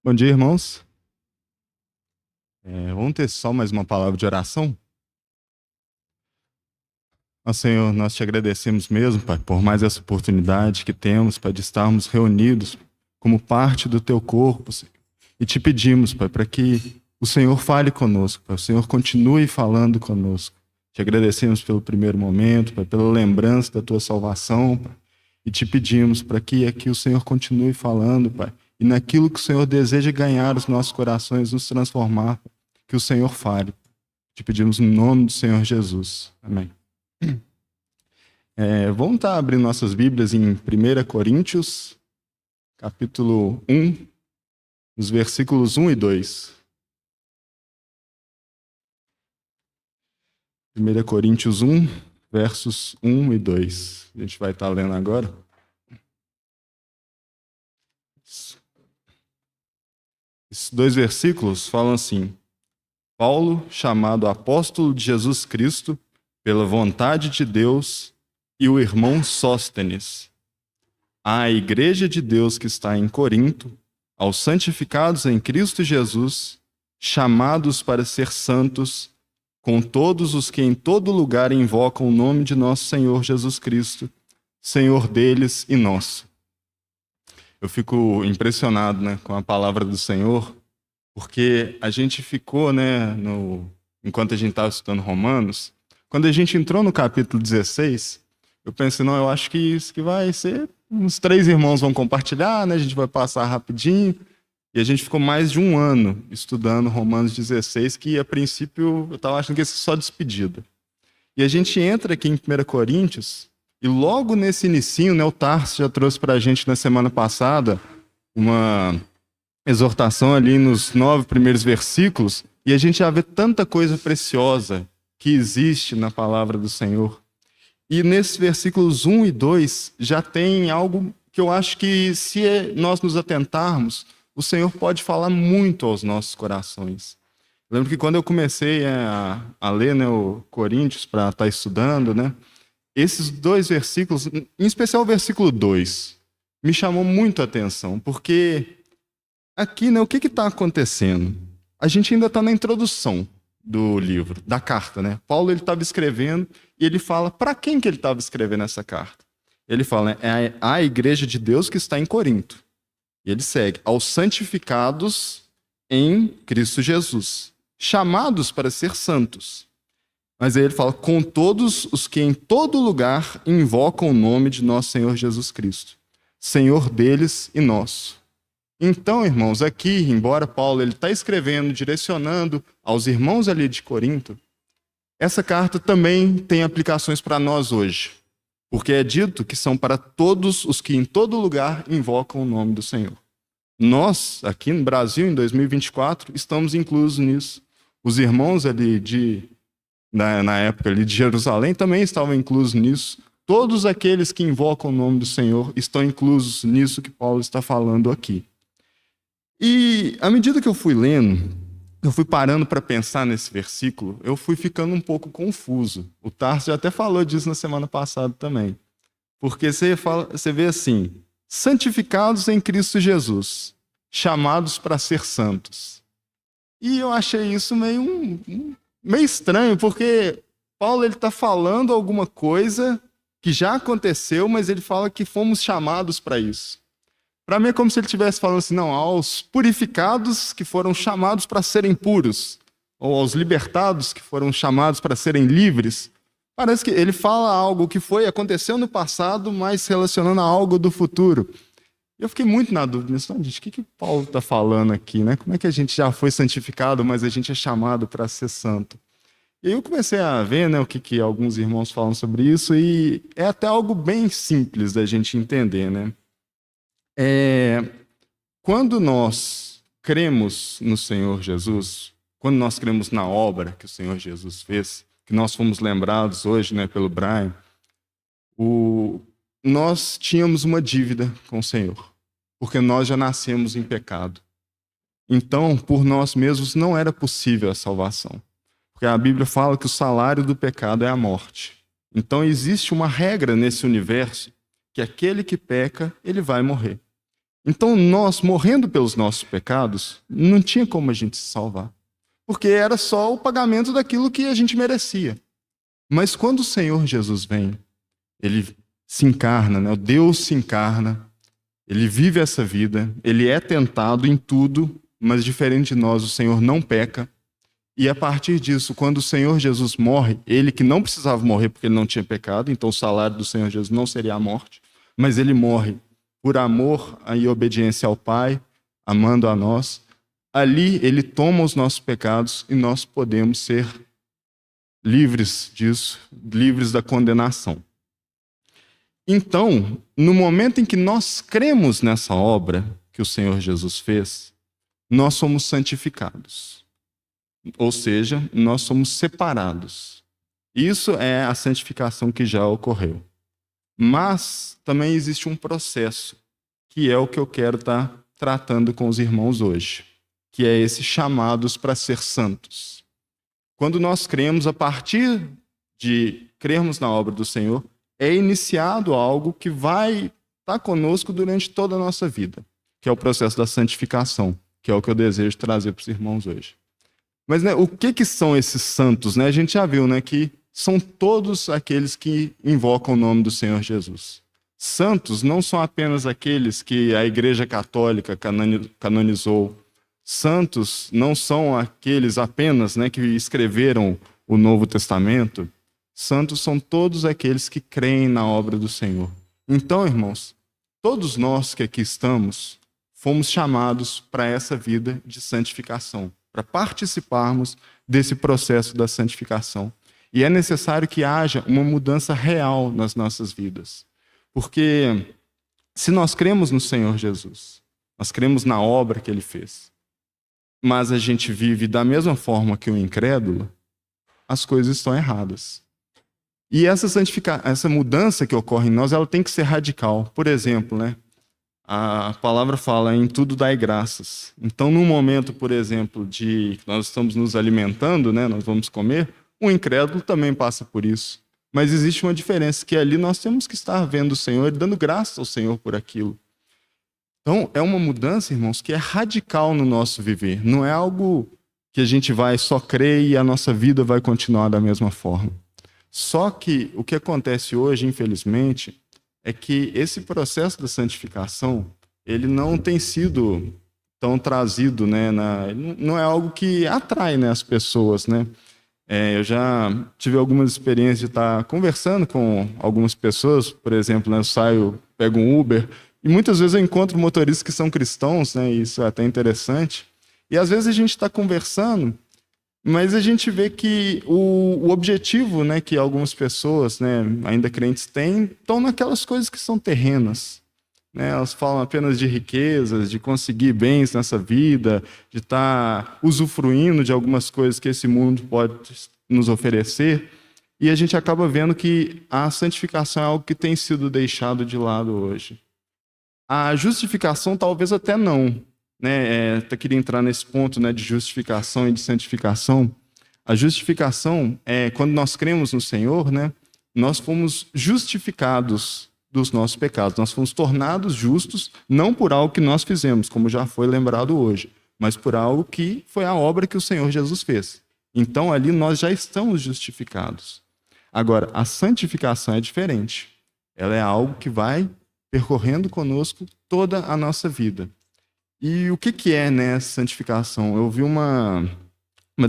Bom dia, irmãos. Vamos ter só mais uma palavra de oração? Senhor, nós te agradecemos mesmo, Pai, por mais essa oportunidade que temos, Pai, de estarmos reunidos como parte do Teu corpo, Senhor. E te pedimos, Pai, para que o Senhor fale conosco, Pai, o Senhor continue falando conosco. Te agradecemos pelo primeiro momento, Pai, pela lembrança da Tua salvação, Pai. E te pedimos para que aqui o Senhor continue falando, Pai, e naquilo que o Senhor deseja ganhar os nossos corações, nos transformar, Pai, que o Senhor fale. Te pedimos no nome do Senhor Jesus. Amém. Vamos estar abrindo nossas Bíblias em 1 Coríntios, capítulo 1, os versículos 1 e 2. 1 Coríntios 1, versos 1 e 2. A gente vai estar lendo agora. Esses dois versículos falam assim: Paulo, chamado apóstolo de Jesus Cristo, pela vontade de Deus, e o irmão Sóstenes, à igreja de Deus que está em Corinto, aos santificados em Cristo Jesus, chamados para ser santos, com todos os que em todo lugar invocam o nome de nosso Senhor Jesus Cristo, Senhor deles e nosso. Eu fico impressionado, com a palavra do Senhor, porque a gente ficou, enquanto a gente estava estudando Romanos, quando a gente entrou no capítulo 16, eu pensei, eu acho que isso que vai ser, uns 3 irmãos vão compartilhar, a gente vai passar rapidinho, e a gente ficou mais de 1 ano estudando Romanos 16, que a princípio eu estava achando que ia ser só despedida. E a gente entra aqui em 1 Coríntios, e logo nesse inicinho, o Tarso já trouxe para a gente na semana passada uma exortação ali nos 9 primeiros versículos, e a gente já vê tanta coisa preciosa que existe na palavra do Senhor. E nesses versículos 1 e 2 já tem algo que eu acho que, se nós nos atentarmos, o Senhor pode falar muito aos nossos corações. Eu lembro que quando eu comecei a ler o Coríntios para estar estudando, esses 2 versículos, em especial o versículo 2, me chamou muito a atenção, porque aqui, o que está acontecendo? A gente ainda está na introdução do livro, da carta, Paulo ele estava escrevendo e ele fala para quem que ele estava escrevendo essa carta. Ele fala, é a igreja de Deus que está em Corinto. E ele segue, aos santificados em Cristo Jesus, chamados para ser santos. Mas aí ele fala, com todos os que em todo lugar invocam o nome de nosso Senhor Jesus Cristo, Senhor deles e nosso. Então, irmãos, aqui, embora Paulo ele está escrevendo, direcionando aos irmãos ali de Corinto, essa carta também tem aplicações para nós hoje, porque é dito que são para todos os que em todo lugar invocam o nome do Senhor. Nós, aqui no Brasil, em 2024, estamos inclusos nisso. Os irmãos ali na época ali de Jerusalém também estavam inclusos nisso. Todos aqueles que invocam o nome do Senhor estão inclusos nisso que Paulo está falando aqui. E à medida que eu fui lendo, eu fui parando para pensar nesse versículo, eu fui ficando um pouco confuso. O Tarso já até falou disso na semana passada também. Porque você vê assim, santificados em Cristo Jesus, chamados para ser santos. E eu achei isso meio estranho, porque Paulo está falando alguma coisa que já aconteceu, mas ele fala que fomos chamados para isso. Para mim é como se ele estivesse falando assim, aos purificados que foram chamados para serem puros, ou aos libertados que foram chamados para serem livres. Parece que ele fala algo que aconteceu no passado, mas relacionando a algo do futuro. E eu fiquei muito na dúvida, gente, o que Paulo está falando aqui? Como é que a gente já foi santificado, mas a gente é chamado para ser santo? E aí eu comecei a ver o que alguns irmãos falam sobre isso, e é até algo bem simples da gente entender, Quando nós cremos no Senhor Jesus, quando nós cremos na obra que o Senhor Jesus fez, que nós fomos lembrados hoje pelo Brian, nós tínhamos uma dívida com o Senhor, porque nós já nascemos em pecado. Então, por nós mesmos não era possível a salvação, porque a Bíblia fala que o salário do pecado é a morte. Então existe uma regra nesse universo, que aquele que peca, ele vai morrer. Então, nós, morrendo pelos nossos pecados, não tinha como a gente se salvar, porque era só o pagamento daquilo que a gente merecia. Mas quando o Senhor Jesus vem, ele se encarna, né? O Deus se encarna, ele vive essa vida, ele é tentado em tudo, mas diferente de nós, o Senhor não peca. E a partir disso, quando o Senhor Jesus morre, ele que não precisava morrer porque ele não tinha pecado, então o salário do Senhor Jesus não seria a morte, mas ele morre por amor e obediência ao Pai, amando a nós. Ali ele toma os nossos pecados e nós podemos ser livres disso, livres da condenação. Então, no momento em que nós cremos nessa obra que o Senhor Jesus fez, nós somos santificados. Ou seja, nós somos separados. Isso é a santificação que já ocorreu. Mas também existe um processo, que é o que eu quero estar tratando com os irmãos hoje, que é esse chamados para ser santos. Quando nós cremos, a partir de crermos na obra do Senhor, é iniciado algo que vai estar conosco durante toda a nossa vida, que é o processo da santificação, que é o que eu desejo trazer para os irmãos hoje. Mas né, o que são esses santos? Né? A gente já viu, né, que são todos aqueles que invocam o nome do Senhor Jesus. Santos não são apenas aqueles que a Igreja Católica canonizou. Santos não são aqueles apenas, né, que escreveram o Novo Testamento. Santos são todos aqueles que creem na obra do Senhor. Então, irmãos, todos nós que aqui estamos fomos chamados para essa vida de santificação, para participarmos desse processo da santificação. E é necessário que haja uma mudança real nas nossas vidas. Porque se nós cremos no Senhor Jesus, nós cremos na obra que ele fez, mas a gente vive da mesma forma que o incrédulo, as coisas estão erradas. E essa mudança que ocorre em nós, ela tem que ser radical. Por exemplo, né? A palavra fala em tudo dai graças. Então, num momento, por exemplo, de que nós estamos nos alimentando, né, nós vamos comer, o incrédulo também passa por isso. Mas existe uma diferença, que ali nós temos que estar vendo o Senhor e dando graças ao Senhor por aquilo. Então, é uma mudança, irmãos, que é radical no nosso viver. Não é algo que a gente vai só crer e a nossa vida vai continuar da mesma forma. Só que o que acontece hoje, infelizmente, é que esse processo da santificação, ele não tem sido tão trazido, né, não é algo que atrai, né, as pessoas, né? Eu já tive algumas experiências de estar conversando com algumas pessoas, por exemplo, né, eu saio, pego um Uber, e muitas vezes eu encontro motoristas que são cristãos, né, e isso é até interessante, e às vezes a gente está conversando, mas a gente vê que o objetivo, né, que algumas pessoas, né, ainda crentes têm, estão naquelas coisas que são terrenas. Né? Elas falam apenas de riquezas, de conseguir bens nessa vida, de estar usufruindo de algumas coisas que esse mundo pode nos oferecer. E a gente acaba vendo que a santificação é algo que tem sido deixado de lado hoje. A justificação talvez até não. Né, eu queria entrar nesse ponto, né, de justificação e de santificação. A justificação é quando nós cremos no Senhor, né, nós fomos justificados dos nossos pecados. Nós fomos tornados justos, não por algo que nós fizemos, como já foi lembrado hoje, mas por algo que foi a obra que o Senhor Jesus fez. Então, ali nós já estamos justificados. Agora, a santificação é diferente. Ela é algo que vai percorrendo conosco toda a nossa vida. E o que é, né, santificação? Eu vi uma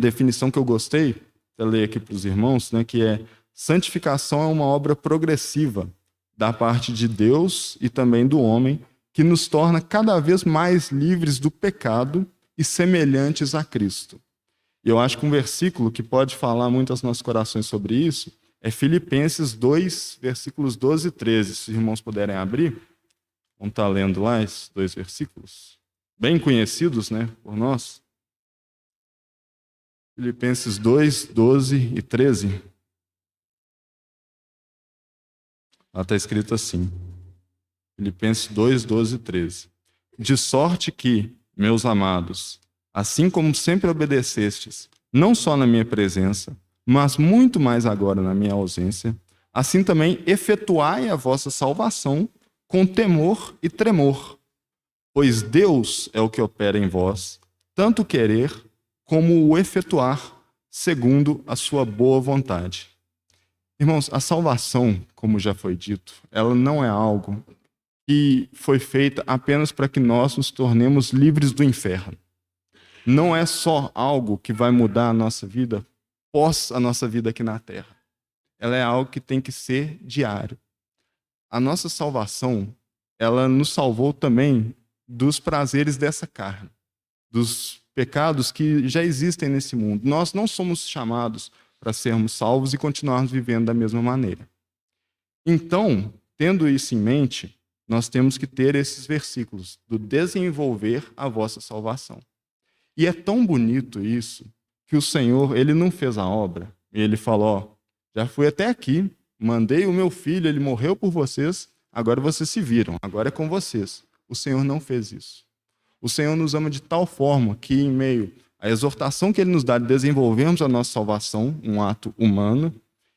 definição que eu gostei, vou ler aqui para os irmãos, né, que é: santificação é uma obra progressiva da parte de Deus e também do homem, que nos torna cada vez mais livres do pecado e semelhantes a Cristo. E eu acho que um versículo que pode falar muito aos nossos corações sobre isso é Filipenses 2, versículos 12 e 13. Se os irmãos puderem abrir, vamos estar lendo lá esses dois versículos, bem conhecidos, né, por nós. Filipenses 2, 12 e 13. Lá está escrito assim, Filipenses 2, 12 e 13. De sorte que, meus amados, assim como sempre obedecestes, não só na minha presença, mas muito mais agora na minha ausência, assim também efetuai a vossa salvação com temor e tremor, Pois Deus é o que opera em vós, tanto o querer como o efetuar, segundo a sua boa vontade. Irmãos, a salvação, como já foi dito, ela não é algo que foi feita apenas para que nós nos tornemos livres do inferno. Não é só algo que vai mudar a nossa vida pós a nossa vida aqui na Terra. Ela é algo que tem que ser diário. A nossa salvação, ela nos salvou também dos prazeres dessa carne, dos pecados que já existem nesse mundo. Nós não somos chamados para sermos salvos e continuarmos vivendo da mesma maneira. Então, tendo isso em mente, nós temos que ter esses versículos do desenvolver a vossa salvação. E é tão bonito isso que o Senhor, ele não fez a obra. Ele falou, ó, já fui até aqui, mandei o meu filho, ele morreu por vocês, agora vocês se viram, agora é com vocês. O Senhor não fez isso. O Senhor nos ama de tal forma que, em meio à exortação que ele nos dá de desenvolvermos a nossa salvação, um ato humano,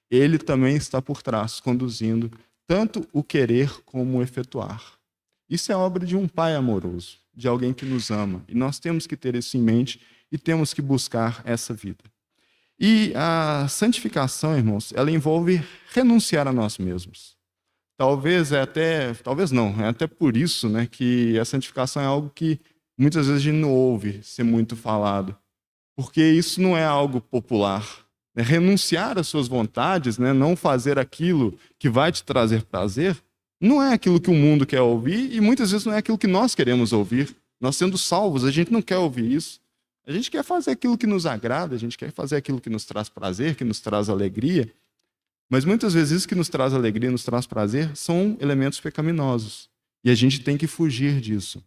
ele também está por trás, conduzindo tanto o querer como o efetuar. Isso é obra de um pai amoroso, de alguém que nos ama. E nós temos que ter isso em mente e temos que buscar essa vida. E a santificação, irmãos, ela envolve renunciar a nós mesmos. Talvez não, é até por isso, né, que a santificação é algo que muitas vezes a gente não ouve ser muito falado. Porque isso não é algo popular. Né? Renunciar às suas vontades, né, não fazer aquilo que vai te trazer prazer, não é aquilo que o mundo quer ouvir e muitas vezes não é aquilo que nós queremos ouvir. Nós sendo salvos, a gente não quer ouvir isso. A gente quer fazer aquilo que nos agrada, a gente quer fazer aquilo que nos traz prazer, que nos traz alegria. Mas muitas vezes isso que nos traz alegria, nos traz prazer, são elementos pecaminosos. E a gente tem que fugir disso.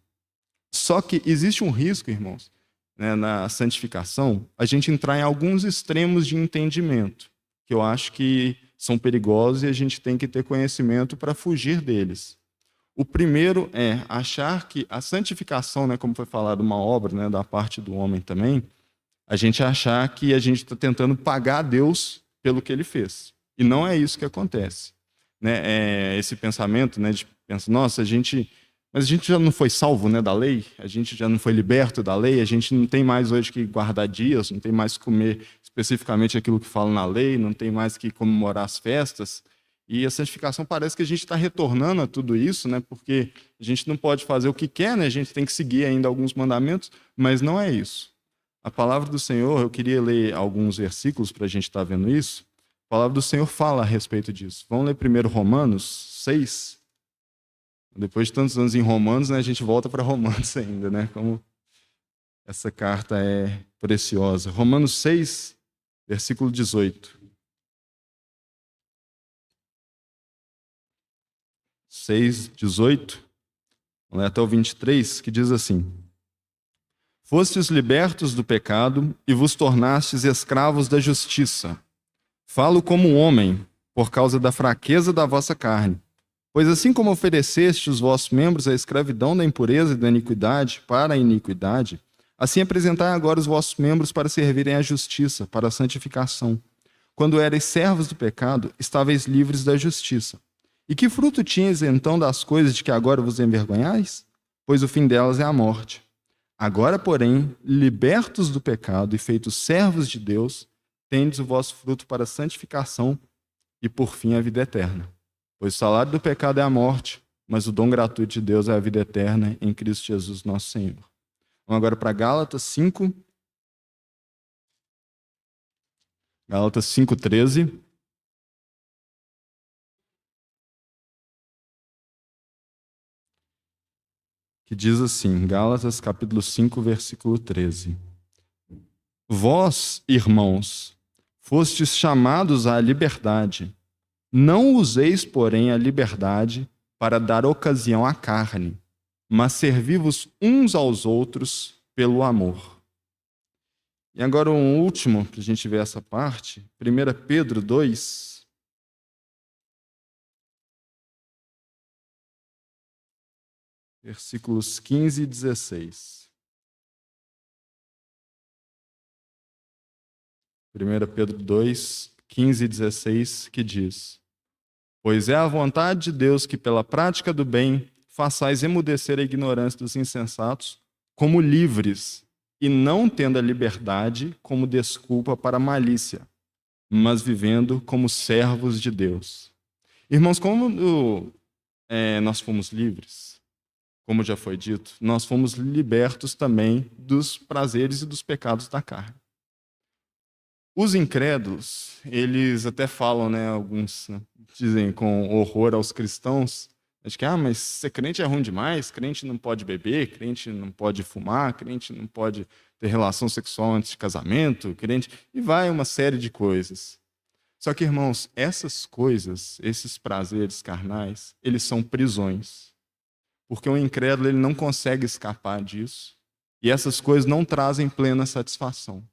Só que existe um risco, irmãos, né, na santificação, a gente entrar em alguns extremos de entendimento, que eu acho que são perigosos e a gente tem que ter conhecimento para fugir deles. O primeiro é achar que a santificação, né, como foi falado, uma obra, né, da parte do homem também, a gente achar que a gente está tentando pagar a Deus pelo que ele fez. E não é isso que acontece. Né? É esse pensamento, né, de pensar, nossa, mas a gente já não foi salvo, né, da lei, a gente já não foi liberto da lei, a gente não tem mais hoje que guardar dias, não tem mais que comer especificamente aquilo que fala na lei, não tem mais que comemorar as festas. E a santificação parece que a gente está retornando a tudo isso, né, porque a gente não pode fazer o que quer, né, a gente tem que seguir ainda alguns mandamentos, mas não é isso. A palavra do Senhor, eu queria ler alguns versículos para a gente estar vendo isso. A palavra do Senhor fala a respeito disso. Vamos ler primeiro Romanos 6. Depois de tantos anos em Romanos, né, a gente volta para Romanos ainda, né? Como essa carta é preciosa. Romanos 6, versículo 18. 6, 18. Vamos ler até o 23, que diz assim: Fostes libertos do pecado e vos tornastes escravos da justiça. Falo como um homem, por causa da fraqueza da vossa carne. Pois assim como ofereceste os vossos membros à escravidão da impureza e da iniquidade para a iniquidade, assim apresentai agora os vossos membros para servirem à justiça, para a santificação. Quando erais servos do pecado, estáveis livres da justiça. E que fruto tinhas então das coisas de que agora vos envergonhais? Pois o fim delas é a morte. Agora, porém, libertos do pecado e feitos servos de Deus, tendes o vosso fruto para a santificação e, por fim, a vida eterna. Pois o salário do pecado é a morte, mas o dom gratuito de Deus é a vida eterna em Cristo Jesus, nosso Senhor. Vamos agora para Gálatas 5. Gálatas 5:13. Que diz assim, Gálatas capítulo 5, versículo 13. Vós, irmãos, fostes chamados à liberdade. Não useis, porém, a liberdade para dar ocasião à carne, mas servi-vos uns aos outros pelo amor. E agora um último, para a gente ver essa parte, 1 Pedro 2, versículos 15 e 16. 1 Pedro 2, 15 e 16, que diz: Pois é a vontade de Deus que, pela prática do bem, façais emudecer a ignorância dos insensatos como livres, e não tendo a liberdade como desculpa para a malícia, mas vivendo como servos de Deus. Irmãos, como nós fomos livres, como já foi dito, nós fomos libertos também dos prazeres e dos pecados da carne. Os incrédulos, eles até falam, né, alguns, né, dizem com horror aos cristãos, de que, mas ser crente é ruim demais, crente não pode beber, crente não pode fumar, crente não pode ter relação sexual antes de casamento, crente... E vai uma série de coisas. Só que, irmãos, essas coisas, esses prazeres carnais, eles são prisões. Porque o incrédulo ele não consegue escapar disso. E essas coisas não trazem plena satisfação.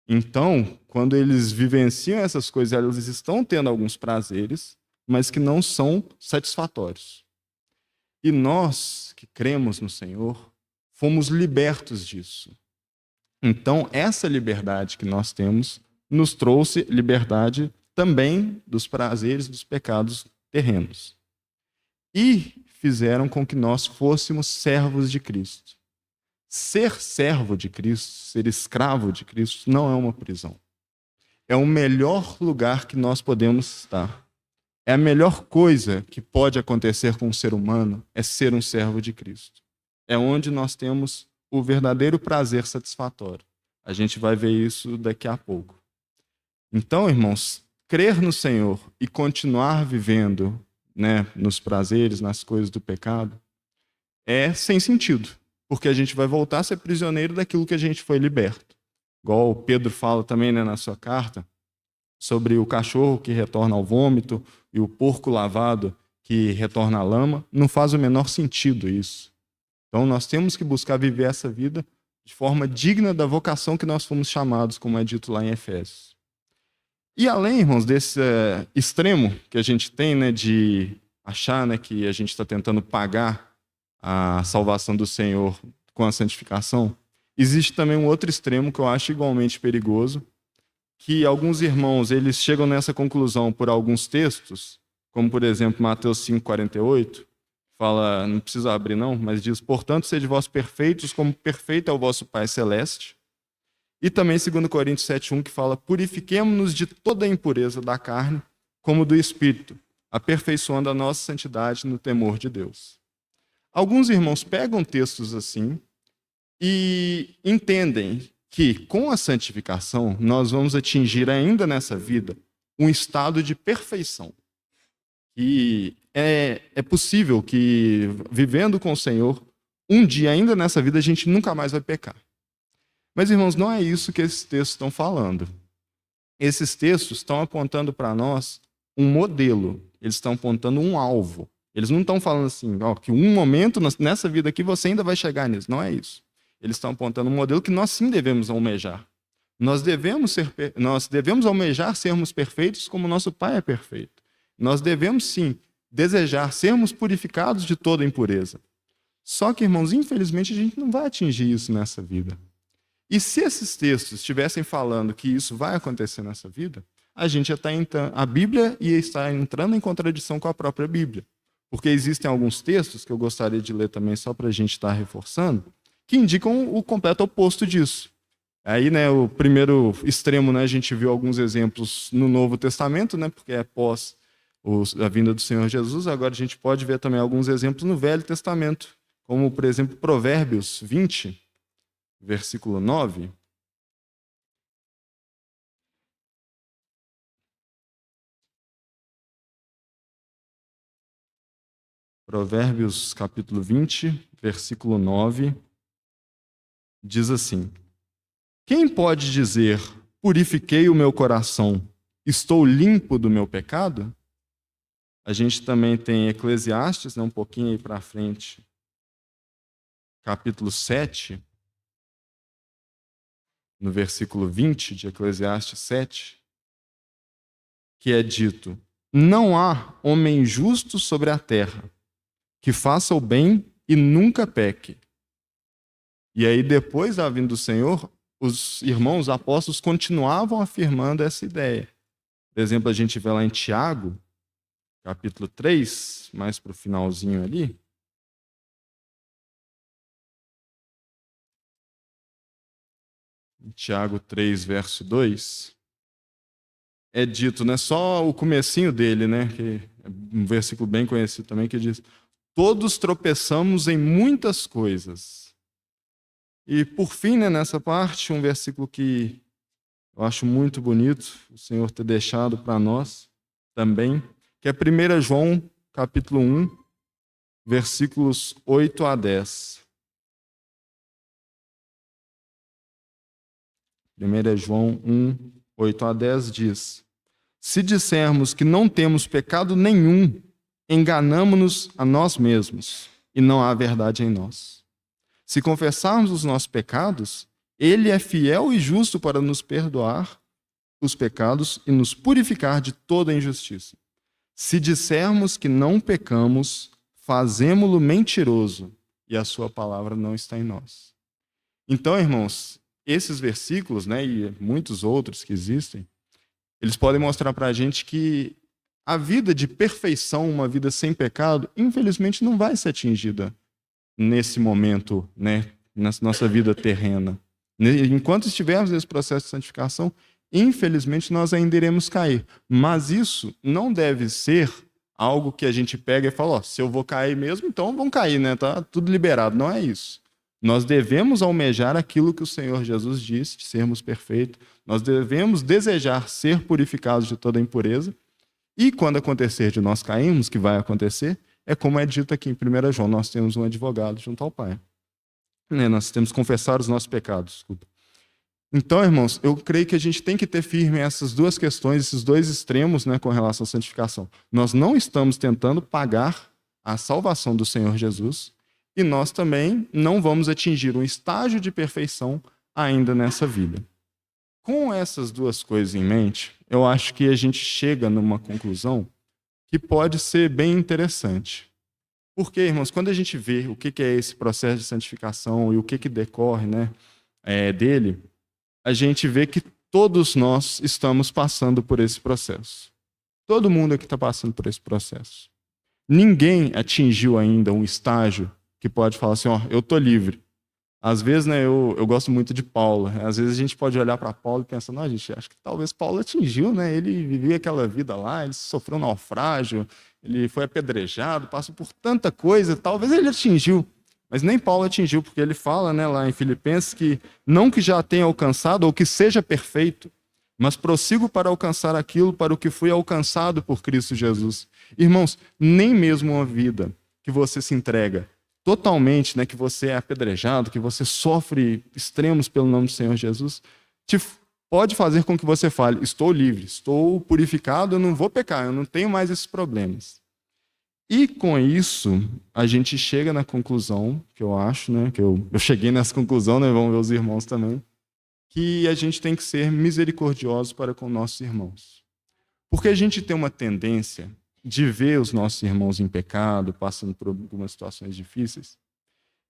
Então, quando eles vivenciam essas coisas, eles estão tendo alguns prazeres, mas que não são satisfatórios. E nós, que cremos no Senhor, fomos libertos disso. Então, essa liberdade que nós temos nos trouxe liberdade também dos prazeres dos pecados terrenos. E fizeram com que nós fôssemos servos de Cristo. Ser servo de Cristo, ser escravo de Cristo, não é uma prisão. É o melhor lugar que nós podemos estar. É a melhor coisa que pode acontecer com um ser humano, é ser um servo de Cristo. É onde nós temos o verdadeiro prazer satisfatório. A gente vai ver isso daqui a pouco. Então, irmãos, crer no Senhor e continuar vivendo, né, nos prazeres, nas coisas do pecado, é sem sentido. Porque a gente vai voltar a ser prisioneiro daquilo que a gente foi liberto. Igual o Pedro fala também, né, na sua carta, sobre o cachorro que retorna ao vômito e o porco lavado que retorna à lama. Não faz o menor sentido isso. Então nós temos que buscar viver essa vida de forma digna da vocação que nós fomos chamados, como é dito lá em Efésios. E além, irmãos, desse extremo que a gente tem, né, de achar, né, que a gente está tentando pagar a salvação do Senhor com a santificação, existe também um outro extremo que eu acho igualmente perigoso, que alguns irmãos eles chegam nessa conclusão por alguns textos, como por exemplo Mateus 5,48, fala, não precisa abrir não, mas diz, portanto, sede vós perfeitos, como perfeito é o vosso Pai Celeste. E também 2 Coríntios 7,1, que fala, purifiquemo-nos de toda a impureza da carne, como do Espírito, aperfeiçoando a nossa santidade no temor de Deus. Alguns irmãos pegam textos assim e entendem que, com a santificação, nós vamos atingir ainda nessa vida um estado de perfeição. E é possível que, vivendo com o Senhor, um dia, ainda nessa vida, a gente nunca mais vai pecar. Mas, irmãos, não é isso que esses textos estão falando. Esses textos estão apontando para nós um modelo, eles estão apontando um alvo. Eles não estão falando assim, que um momento nessa vida aqui você ainda vai chegar nisso. Não é isso. Eles estão apontando um modelo que nós sim devemos almejar. Nós devemos almejar sermos perfeitos como nosso Pai é perfeito. Nós devemos sim desejar sermos purificados de toda impureza. Só que, irmãos, infelizmente a gente não vai atingir isso nessa vida. E se esses textos estivessem falando que isso vai acontecer nessa vida, a gente já está entrando, a Bíblia ia estar entrando em contradição com a própria Bíblia. Porque existem alguns textos que eu gostaria de ler também só para a gente estar reforçando, que indicam o completo oposto disso. Aí, né, o primeiro extremo, né, a gente viu alguns exemplos no Novo Testamento, né, porque é após a vinda do Senhor Jesus. Agora a gente pode ver também alguns exemplos no Velho Testamento, como, por exemplo, Provérbios 20, versículo 9. Provérbios capítulo 20, versículo 9, diz assim: quem pode dizer, purifiquei o meu coração, estou limpo do meu pecado? A gente também tem Eclesiastes, né, um pouquinho aí para frente, capítulo 7, no versículo 20 de Eclesiastes 7, que é dito, não há homem justo sobre a terra, que faça o bem e nunca peque. E aí, depois da vinda do Senhor, os irmãos os apóstolos continuavam afirmando essa ideia. Por exemplo, a gente vê lá em Tiago, capítulo 3, mais para o finalzinho ali, em Tiago 3, verso 2, é dito, né, só o comecinho dele, né, que é um versículo bem conhecido também, que diz: todos tropeçamos em muitas coisas. E por fim, né, nessa parte, um versículo que eu acho muito bonito o Senhor ter deixado para nós também, que é 1 João, capítulo 1, versículos 8 a 10. 1 João 1, 8 a 10 diz: se dissermos que não temos pecado nenhum, enganamo-nos a nós mesmos, e não há verdade em nós. Se confessarmos os nossos pecados, ele é fiel e justo para nos perdoar os pecados e nos purificar de toda injustiça. Se dissermos que não pecamos, fazemo-lo mentiroso, e a sua palavra não está em nós. Então, irmãos, esses versículos, né, e muitos outros que existem, eles podem mostrar para a gente que a vida de perfeição, uma vida sem pecado, infelizmente não vai ser atingida nesse momento, né, na nossa vida terrena. Enquanto estivermos nesse processo de santificação, infelizmente nós ainda iremos cair. Mas isso não deve ser algo que a gente pega e fala: ó, se eu vou cair mesmo, então vão cair, né? Tá tudo liberado. Não é isso. Nós devemos almejar aquilo que o Senhor Jesus disse, de sermos perfeitos. Nós devemos desejar ser purificados de toda impureza. E quando acontecer de nós cairmos, que vai acontecer, é como é dito aqui em 1 João, nós temos um advogado junto ao Pai. Nós temos que confessar os nossos pecados. Desculpa. Então, irmãos, eu creio que a gente tem que ter firme essas duas questões, esses dois extremos, né, com relação à santificação. Nós não estamos tentando pagar a salvação do Senhor Jesus e nós também não vamos atingir um estágio de perfeição ainda nessa vida. Com essas duas coisas em mente, eu acho que a gente chega numa conclusão que pode ser bem interessante. Porque, irmãos, quando a gente vê o que é esse processo de santificação e o que decorre, né, dele, a gente vê que todos nós estamos passando por esse processo. Todo mundo aqui está passando por esse processo. Ninguém atingiu ainda um estágio que pode falar assim: ó, eu estou livre. Às vezes, né, eu gosto muito de Paulo. Às vezes a gente pode olhar para Paulo e pensar: não, gente, acho que talvez Paulo atingiu, né? Ele vivia aquela vida lá, ele sofreu um naufrágio, ele foi apedrejado, passou por tanta coisa, talvez ele atingiu. Mas nem Paulo atingiu, porque ele fala, né, lá em Filipenses que não que já tenha alcançado ou que seja perfeito, mas prossigo para alcançar aquilo para o que fui alcançado por Cristo Jesus. Irmãos, nem mesmo uma vida que você se entrega totalmente, né, que você é apedrejado, que você sofre extremos pelo nome do Senhor Jesus, pode fazer com que você fale: estou livre, estou purificado, eu não vou pecar, eu não tenho mais esses problemas. E com isso, a gente chega na conclusão, que eu acho, né, que eu cheguei nessa conclusão, né, vamos ver os irmãos também, que a gente tem que ser misericordioso para com nossos irmãos. Porque a gente tem uma tendência de ver os nossos irmãos em pecado, passando por algumas situações difíceis,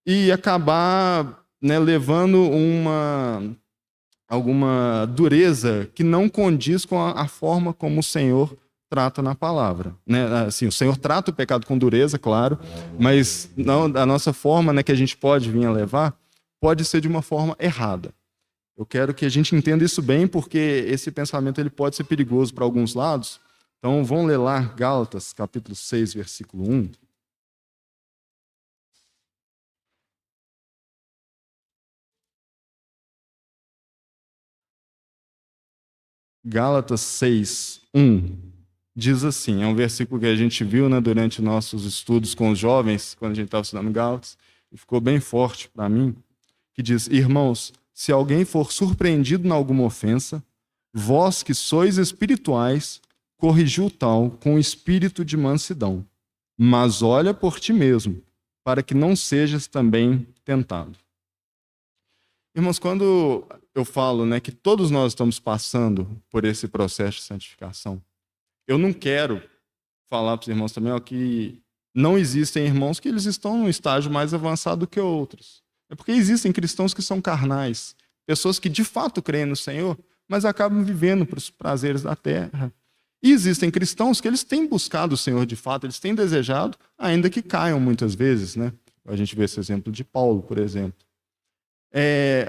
e acabar, né, levando alguma dureza que não condiz com a forma como o Senhor trata na palavra, né? Assim, o Senhor trata o pecado com dureza, claro, mas não, a nossa forma, né, que a gente pode vir a levar pode ser de uma forma errada. Eu quero que a gente entenda isso bem, porque esse pensamento ele pode ser perigoso para alguns lados. Então, vamos ler lá Gálatas, capítulo 6, versículo 1. Gálatas 6, 1. Diz assim, é um versículo que a gente viu, né, durante nossos estudos com os jovens, quando a gente estava estudando Gálatas, e ficou bem forte para mim, que diz: irmãos, se alguém for surpreendido em alguma ofensa, vós que sois espirituais, corrigiu tal com espírito de mansidão, mas olha por ti mesmo, para que não sejas também tentado. Irmãos, quando eu falo, né, que todos nós estamos passando por esse processo de santificação, eu não quero falar para os irmãos também, ó, que não existem irmãos que eles estão num estágio mais avançado que outros. É porque existem cristãos que são carnais, pessoas que de fato creem no Senhor, mas acabam vivendo para os prazeres da terra. E existem cristãos que eles têm buscado o Senhor de fato, eles têm desejado, ainda que caiam muitas vezes, né? A gente vê esse exemplo de Paulo, por exemplo.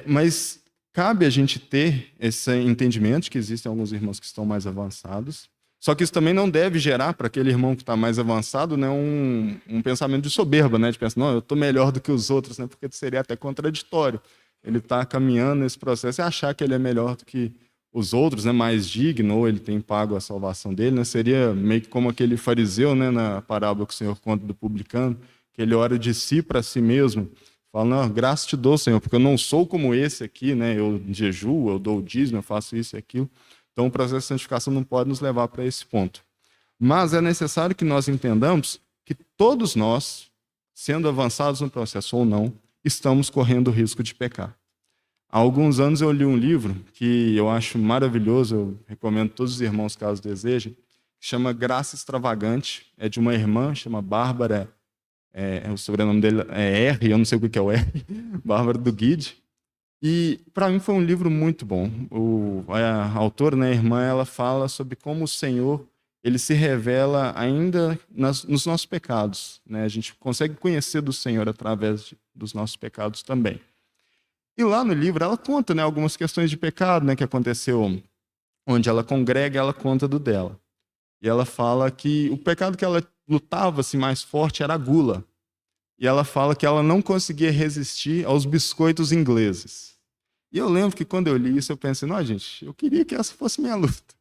Mas cabe a gente ter esse entendimento de que existem alguns irmãos que estão mais avançados, só que isso também não deve gerar para aquele irmão que está mais avançado, né, um pensamento de soberba, né, de pensar, não, eu estou melhor do que os outros, né, porque seria até contraditório. Ele está caminhando nesse processo e achar que ele é melhor do que os outros, né, mais digno, ou ele tem pago a salvação dele, né, seria meio que como aquele fariseu, né, na parábola que o Senhor conta do publicano, que ele ora de si para si mesmo, fala, não, graça te dou, Senhor, porque eu não sou como esse aqui, né, eu jejuo, eu dou o dízimo, eu faço isso e aquilo. Então o processo de santificação não pode nos levar para esse ponto. Mas é necessário que nós entendamos que todos nós, sendo avançados no processo ou não, estamos correndo o risco de pecar. Há alguns anos eu li um livro que eu acho maravilhoso, eu recomendo a todos os irmãos caso desejem, que chama Graça Extravagante, é de uma irmã, chama Bárbara, o sobrenome dele é R, eu não sei o que é o R, Bárbara do Guide. E para mim foi um livro muito bom. A autora, né, a irmã, ela fala sobre como o Senhor ele se revela ainda nos nossos pecados, né? A gente consegue conhecer do Senhor através dos nossos pecados também. E lá no livro ela conta, né, algumas questões de pecado, né, que aconteceu onde ela congrega, ela conta do dela. E ela fala que o pecado que ela lutava assim, mais forte era a gula. E ela fala que ela não conseguia resistir aos biscoitos ingleses. E eu lembro que quando eu li isso, eu pensei, não, gente, eu queria que essa fosse minha luta.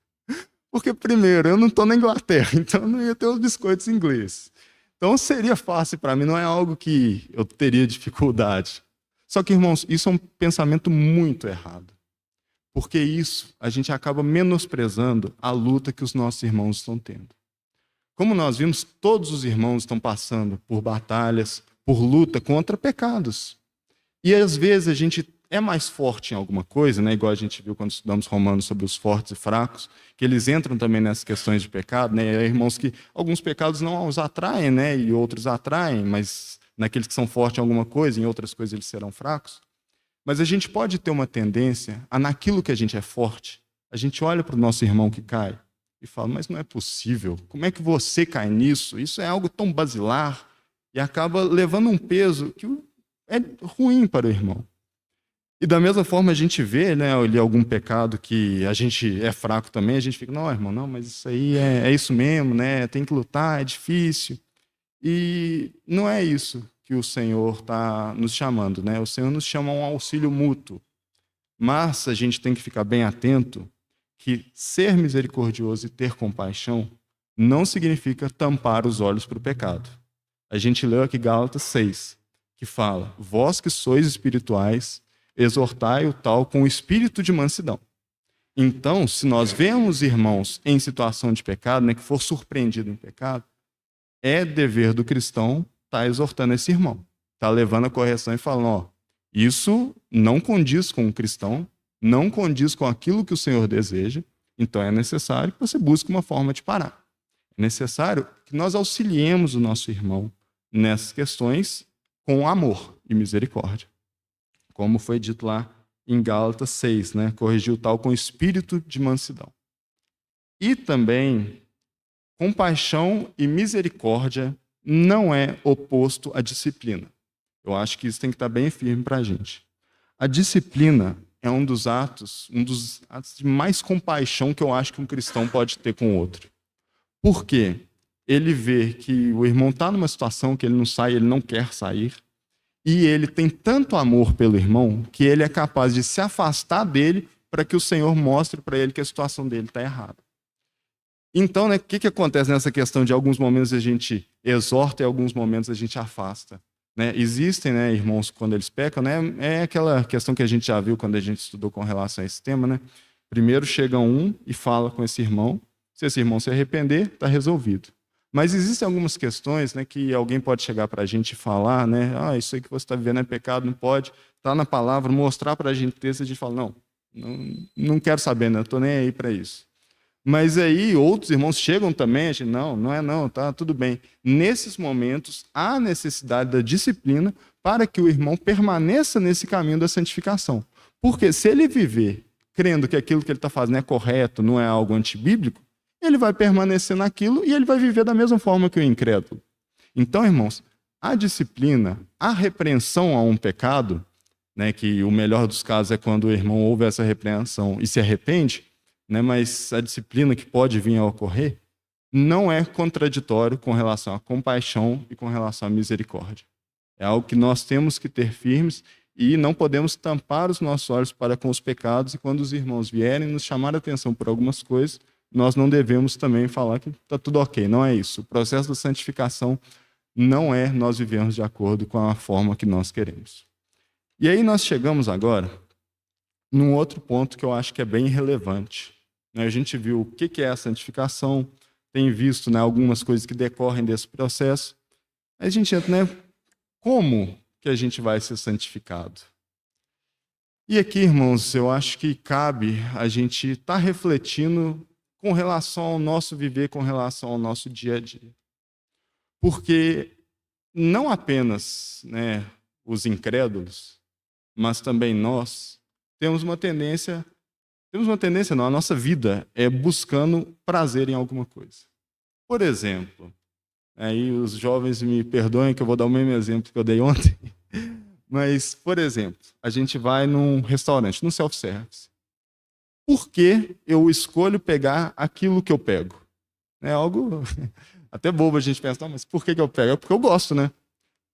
Porque, primeiro, eu não estou na Inglaterra, então eu não ia ter os biscoitos ingleses. Então seria fácil para mim, não é algo que eu teria dificuldade. Só que, irmãos, isso é um pensamento muito errado. Porque isso, a gente acaba menosprezando a luta que os nossos irmãos estão tendo. Como nós vimos, todos os irmãos estão passando por batalhas, por luta contra pecados. E às vezes a gente é mais forte em alguma coisa, né? Igual a gente viu quando estudamos Romanos sobre os fortes e fracos, que eles entram também nessas questões de pecado, né? E há irmãos que alguns pecados não os atraem, né? E outros atraem, mas naqueles que são fortes em alguma coisa, em outras coisas eles serão fracos. Mas a gente pode ter uma tendência a, naquilo que a gente é forte, a gente olha para o nosso irmão que cai e fala, mas não é possível, como é que você cai nisso? Isso é algo tão basilar, e acaba levando um peso que é ruim para o irmão. E da mesma forma a gente vê, né, ali algum pecado que a gente é fraco também, a gente fica, não, irmão, não, mas isso aí é isso mesmo, né, tem que lutar, é difícil. E não é isso que o Senhor está nos chamando, né? O Senhor nos chama a um auxílio mútuo. Mas a gente tem que ficar bem atento que ser misericordioso e ter compaixão não significa tampar os olhos para o pecado. A gente leu aqui Gálatas 6, que fala, vós que sois espirituais, exortai o tal com o espírito de mansidão. Então, se nós vemos irmãos em situação de pecado, né, que for surpreendido em pecado, é dever do cristão estar exortando esse irmão, estar levando a correção e falando, ó, isso não condiz com o cristão, não condiz com aquilo que o Senhor deseja, então é necessário que você busque uma forma de parar. É necessário que nós auxiliemos o nosso irmão nessas questões com amor e misericórdia. Como foi dito lá em Gálatas 6, né? Corrigiu tal com espírito de mansidão. E também, compaixão e misericórdia não é oposto à disciplina. Eu acho que isso tem que estar bem firme para a gente. A disciplina é um dos atos de mais compaixão que eu acho que um cristão pode ter com o outro. Por quê? Ele vê que o irmão está numa situação que ele não sai, ele não quer sair, e ele tem tanto amor pelo irmão que ele é capaz de se afastar dele para que o Senhor mostre para ele que a situação dele está errada. Então, né, o que acontece nessa questão de alguns momentos a gente exorta e alguns momentos a gente afasta? Né? Existem, né, irmãos, quando eles pecam, né, é aquela questão que a gente já viu quando a gente estudou com relação a esse tema. Né? Primeiro chega um e fala com esse irmão, se esse irmão se arrepender, está resolvido. Mas existem algumas questões, né, que alguém pode chegar para a gente e falar, né, isso aí que você está vivendo é pecado, não pode, está na palavra, mostrar para a gente texto, a gente fala, não quero saber, não estou nem aí para isso. Mas aí outros irmãos chegam também, a gente, não é não, tá tudo bem. Nesses momentos, há necessidade da disciplina para que o irmão permaneça nesse caminho da santificação. Porque se ele viver crendo que aquilo que ele está fazendo é correto, não é algo antibíblico, ele vai permanecer naquilo e ele vai viver da mesma forma que o incrédulo. Então, irmãos, a disciplina, a repreensão a um pecado, né, que o melhor dos casos é quando o irmão ouve essa repreensão e se arrepende, né, mas a disciplina que pode vir a ocorrer não é contraditório com relação à compaixão e com relação à misericórdia. É algo que nós temos que ter firmes e não podemos tampar os nossos olhos para com os pecados, e quando os irmãos vierem nos chamar a atenção por algumas coisas, nós não devemos também falar que está tudo ok. Não é isso. O processo da santificação não é nós vivemos de acordo com a forma que nós queremos. E aí nós chegamos agora num outro ponto que eu acho que é bem relevante. A gente viu o que é a santificação, tem visto, né, algumas coisas que decorrem desse processo. Aí a gente entra, né, como que a gente vai ser santificado? E aqui, irmãos, eu acho que cabe a gente estar refletindo com relação ao nosso viver, com relação ao nosso dia a dia. Porque não apenas, né, os incrédulos, mas também nós temos uma tendência não, a nossa vida é buscando prazer em alguma coisa. Por exemplo, aí os jovens me perdoem que eu vou dar o mesmo exemplo que eu dei ontem, mas, por exemplo, a gente vai num restaurante, num self-service. Por que eu escolho pegar aquilo que eu pego? É algo até bobo a gente pensar, mas por que eu pego? É porque eu gosto, né?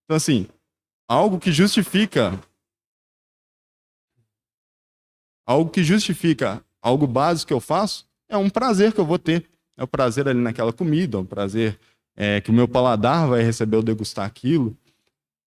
Então, assim, algo que justifica algo básico que eu faço é um prazer que eu vou ter. É o prazer ali naquela comida, é um prazer que o meu paladar vai receber ao degustar aquilo.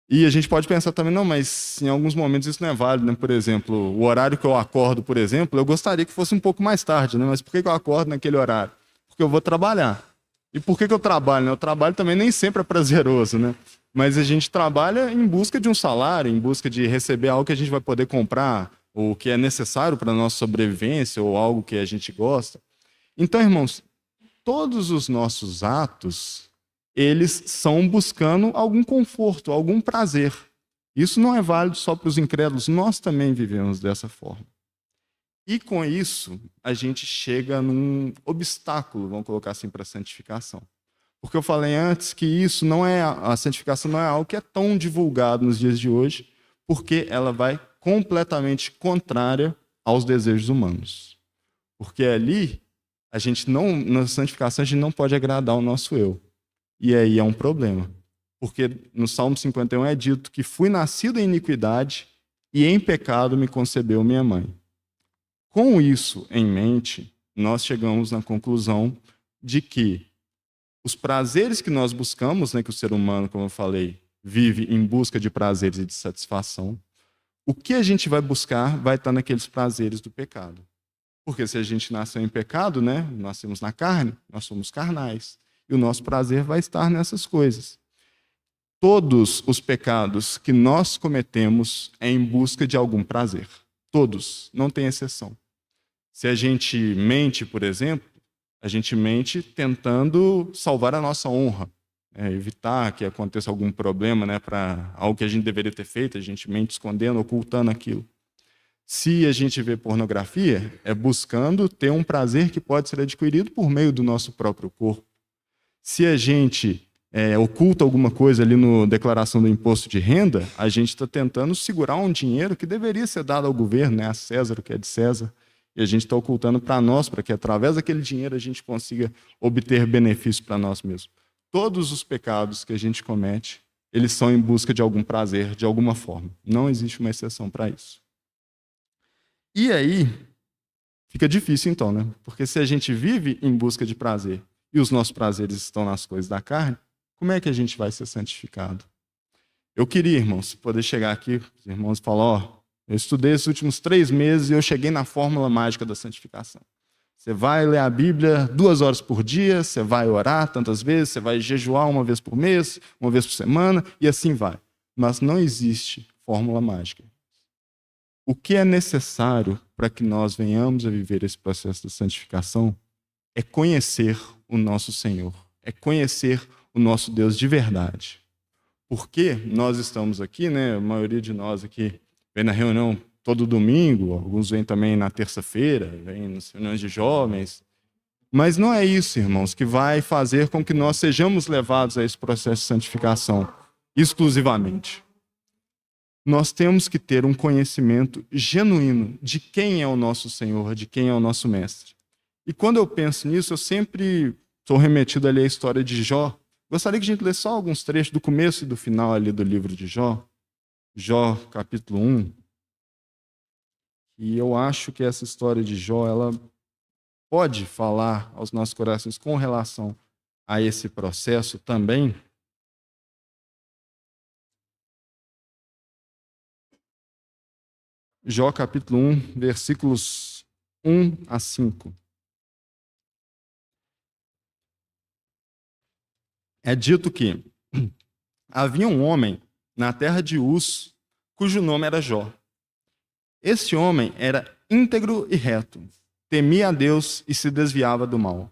E a gente pode pensar também, não, mas em alguns momentos isso não é válido, né? Por exemplo, o horário que eu acordo, por exemplo, eu gostaria que fosse um pouco mais tarde, né? Mas por que eu acordo naquele horário? Porque eu vou trabalhar. E por que eu trabalho? Né? O trabalho também nem sempre é prazeroso, né? Mas a gente trabalha em busca de um salário, em busca de receber algo que a gente vai poder comprar, ou que é necessário para a nossa sobrevivência, ou algo que a gente gosta. Então, irmãos, todos os nossos atos, eles são buscando algum conforto, algum prazer. Isso não é válido só para os incrédulos, nós também vivemos dessa forma. E com isso, a gente chega num obstáculo, vamos colocar assim, para a santificação. Porque eu falei antes que isso não é, a santificação não é algo que é tão divulgado nos dias de hoje, porque ela vai completamente contrária aos desejos humanos. Porque ali, a gente não, na santificação, a gente não pode agradar o nosso eu. E aí é um problema. Porque no Salmo 51 é dito que fui nascido em iniquidade e em pecado me concebeu minha mãe. Com isso em mente, nós chegamos na conclusão de que os prazeres que nós buscamos, né, que o ser humano, como eu falei, vive em busca de prazeres e de satisfação, o que a gente vai buscar vai estar naqueles prazeres do pecado. Porque se a gente nasceu em pecado, né, nascemos na carne, nós somos carnais. E o nosso prazer vai estar nessas coisas. Todos os pecados que nós cometemos é em busca de algum prazer. Todos, não tem exceção. Se a gente mente, por exemplo, a gente mente tentando salvar a nossa honra, evitar que aconteça algum problema, né, para algo que a gente deveria ter feito, a gente mente escondendo, ocultando aquilo. Se a gente vê pornografia, é buscando ter um prazer que pode ser adquirido por meio do nosso próprio corpo. Se a gente oculta alguma coisa ali na declaração do imposto de renda, a gente está tentando segurar um dinheiro que deveria ser dado ao governo, né, a César, o que é de César, e a gente está ocultando para nós, para que através daquele dinheiro a gente consiga obter benefício para nós mesmos. Todos os pecados que a gente comete, eles são em busca de algum prazer, de alguma forma. Não existe uma exceção para isso. E aí, fica difícil então, né? Porque se a gente vive em busca de prazer e os nossos prazeres estão nas coisas da carne, como é que a gente vai ser santificado? Eu queria, irmãos, poder chegar aqui, os irmãos falam, eu estudei esses últimos 3 meses e eu cheguei na fórmula mágica da santificação. Você vai ler a Bíblia 2 horas por dia, você vai orar tantas vezes, você vai jejuar 1 vez por mês, 1 vez por semana, e assim vai. Mas não existe fórmula mágica. O que é necessário para que nós venhamos a viver esse processo de santificação é conhecer o nosso Senhor, é conhecer o nosso Deus de verdade. Porque nós estamos aqui, né? A maioria de nós aqui vem na reunião todo domingo, alguns vêm também na terça-feira, vêm nas reuniões de jovens. Mas não é isso, irmãos, que vai fazer com que nós sejamos levados a esse processo de santificação exclusivamente. nós temos que ter um conhecimento genuíno de quem é o nosso Senhor, de quem é o nosso Mestre. E quando eu penso nisso, eu sempre sou remetido ali à história de Jó. Gostaria que a gente lesse só alguns trechos do começo e do final ali do livro de Jó. Jó, capítulo 1. E eu acho que essa história de Jó, ela pode falar aos nossos corações com relação a esse processo também. Jó capítulo 1, versículos 1 a 5. É dito que havia um homem na terra de Uz, cujo nome era Jó. Este homem era íntegro e reto, temia a Deus e se desviava do mal.